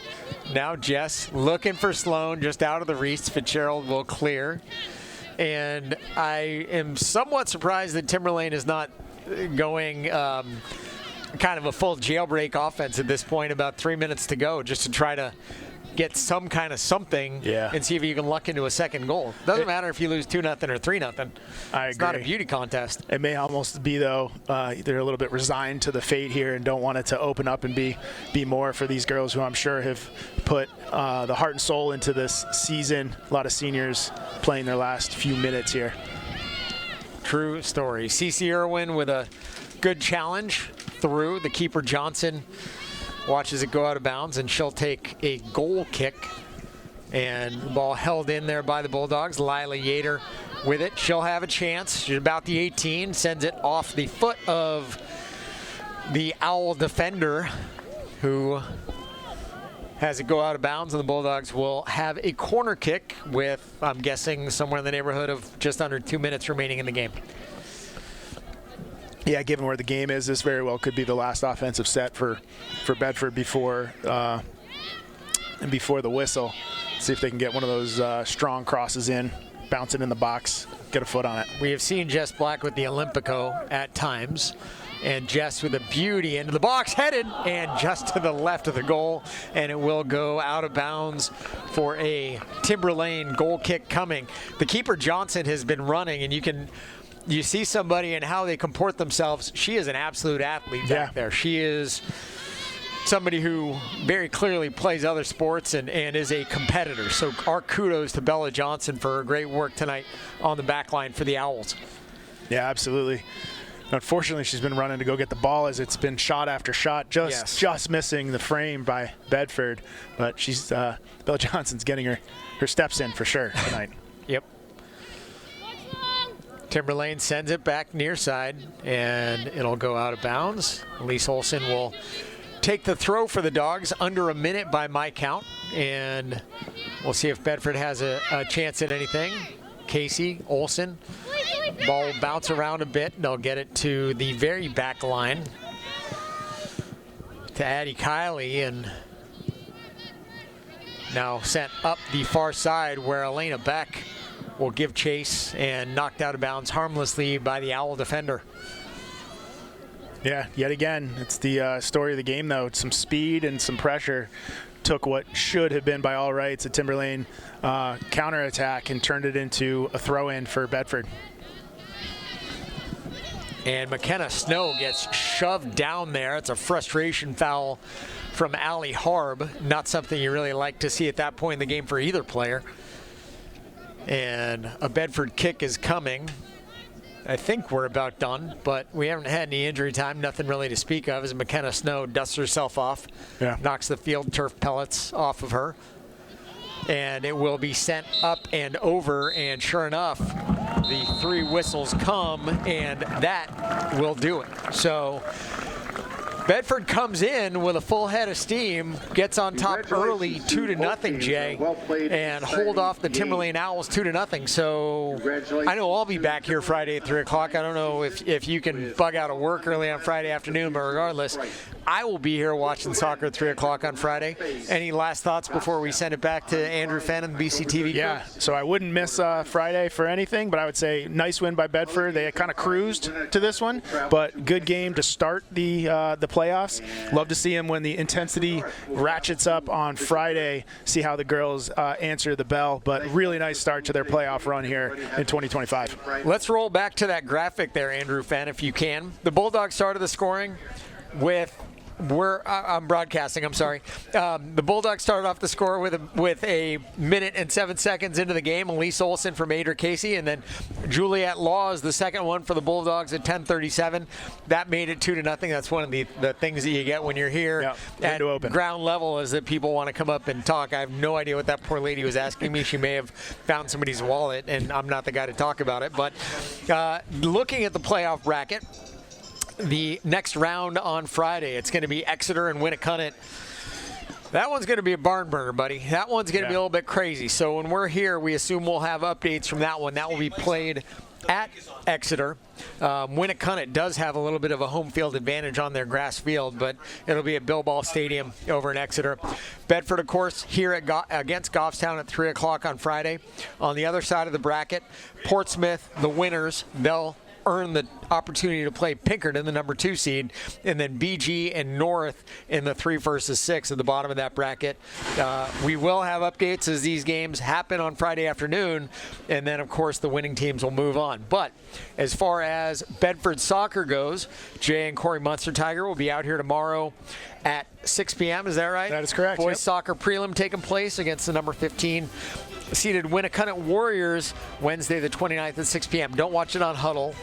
Now Jess looking for Sloan just out of the reach. Fitzgerald will clear. And I am somewhat surprised that Timberlane is not going kind of a full jailbreak offense at this point, about 3 minutes to go, just to try to get some kind of something and see if you can luck into a second goal. Doesn't matter if you lose 2-0 or 3-0. It's not a beauty contest. It may almost be, though, they're a little bit resigned to the fate here and don't want it to open up and be more for these girls who I'm sure have put the heart and soul into this season. A lot of seniors playing their last few minutes here. True story. CC Irwin with a good challenge through. The keeper Johnson watches it go out of bounds, and she'll take a goal kick. And the ball held in there by the Bulldogs. Lila Yater with it. She'll have a chance. She's about the 18, sends it off the foot of the Owl defender, who has it go out of bounds, and the Bulldogs will have a corner kick with, I'm guessing, somewhere in the neighborhood of just under 2 minutes remaining in the game. Yeah, given where the game is, this very well could be the last offensive set for Bedford before the whistle. See if they can get one of those strong crosses in, bounce it in the box, get a foot on it. We have seen Jess Black with the Olympico at times, and Jess with a beauty into the box, headed, and just to the left of the goal, and it will go out of bounds for a Timberlane goal kick coming. The keeper Johnson has been running, and you see somebody and how they comport themselves. She is an absolute athlete back there. She is somebody who very clearly plays other sports and is a competitor. So our kudos to Bella Johnson for her great work tonight on the back line for the Owls. Yeah, absolutely. Unfortunately, she's been running to go get the ball as it's been shot after shot, just missing the frame by Bedford. But she's Bella Johnson's getting her steps in for sure tonight. Yep. Timberlane sends it back near side, and it'll go out of bounds. Elise Olsen will take the throw for the Dogs, under a minute by my count, and we'll see if Bedford has a chance at anything. Casey Olsen, ball will bounce around a bit, and they'll get it to the very back line to Addie Kiley, and now sent up the far side where Elena Beck will give chase, and knocked out of bounds harmlessly by the Owl defender. Yeah, yet again, it's the story of the game, though. Some speed and some pressure took what should have been, by all rights, a Timberlane counterattack and turned it into a throw-in for Bedford. And McKenna Snow gets shoved down there. It's a frustration foul from Allie Harb. Not something you really like to see at that point in the game for either player. And a Bedford kick is coming. I think we're about done, but we haven't had any injury time. Nothing really to speak of as McKenna Snow dusts herself off, knocks the field turf pellets off of her. And it will be sent up and over, and sure enough, the 3 whistles come, and that will do it. So Bedford comes in with a full head of steam, gets on top early 2-0, Jay, and hold off the Timberlane Owls 2-0. So I know I'll be back here Friday at 3 o'clock. I don't know if you can bug out of work early on Friday afternoon, but regardless, I will be here watching soccer at 3 o'clock on Friday. Any last thoughts before we send it back to Andrew Fenn and the BCTV crew? Yeah, so I wouldn't miss Friday for anything, but I would say nice win by Bedford. They kind of cruised to this one, but good game to start the playoffs. Love to see them when the intensity ratchets up on Friday, see how the girls answer the bell, but really nice start to their playoff run here in 2025. Let's roll back to that graphic there, Andrew Fenn, if you can. The Bulldogs started the scoring with I'm broadcasting, I'm sorry. The Bulldogs started off the score with a minute and 7 seconds into the game. Elise Olsen from Ader Casey, and then Juliet Law is the second one for the Bulldogs at 10:37. That made it 2-0. That's one of the things that you get when you're here at ground level, is that people want to come up and talk. I have no idea what that poor lady was asking me. She may have found somebody's wallet, and I'm not the guy to talk about it. But looking at the playoff bracket, the next round on Friday, it's going to be Exeter and Winnicott. That one's going to be a barn burner, buddy. That one's going to be a little bit crazy. So when we're here, we assume we'll have updates from that one. That will be played at Exeter. Winnicott does have a little bit of a home field advantage on their grass field, but it'll be at Bilbao Stadium over in Exeter. Bedford, of course, here against Goffstown at 3 o'clock on Friday. On the other side of the bracket, Portsmouth, the winners, they'll earn the opportunity to play Pinkerton, the number 2 seed, and then BG and North in the 3 versus 6 at the bottom of that bracket. We will have updates as these games happen on Friday afternoon, and then, of course, the winning teams will move on. But as far as Bedford soccer goes, Jay and Corey Munster-Tiger will be out here tomorrow at 6 p.m. Is that right? That is correct. Boys soccer prelim taking place against the number 15 seeded Winnicott Warriors Wednesday the 29th at 6 p.m. Don't watch it on Huddle.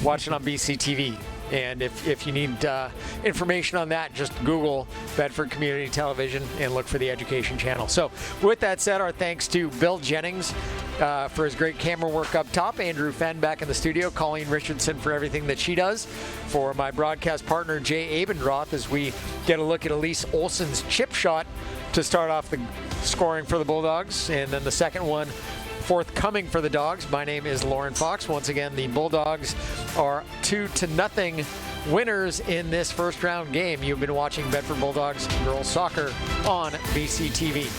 Watch it on BCTV. And if you need information on that, just Google Bedford Community Television and look for the education channel. So with that said, our thanks to Bill Jennings for his great camera work up top, Andrew Fenn back in the studio, Colleen Richardson for everything that she does, for my broadcast partner Jay Abendroth as we get a look at Elise Olsen's chip shot to start off the scoring for the Bulldogs, and then the second one forthcoming for the Dogs. My name is Lauren Fox. Once again, the Bulldogs are 2-0 winners in this first round game. You've been watching Bedford Bulldogs girls soccer on BCTV.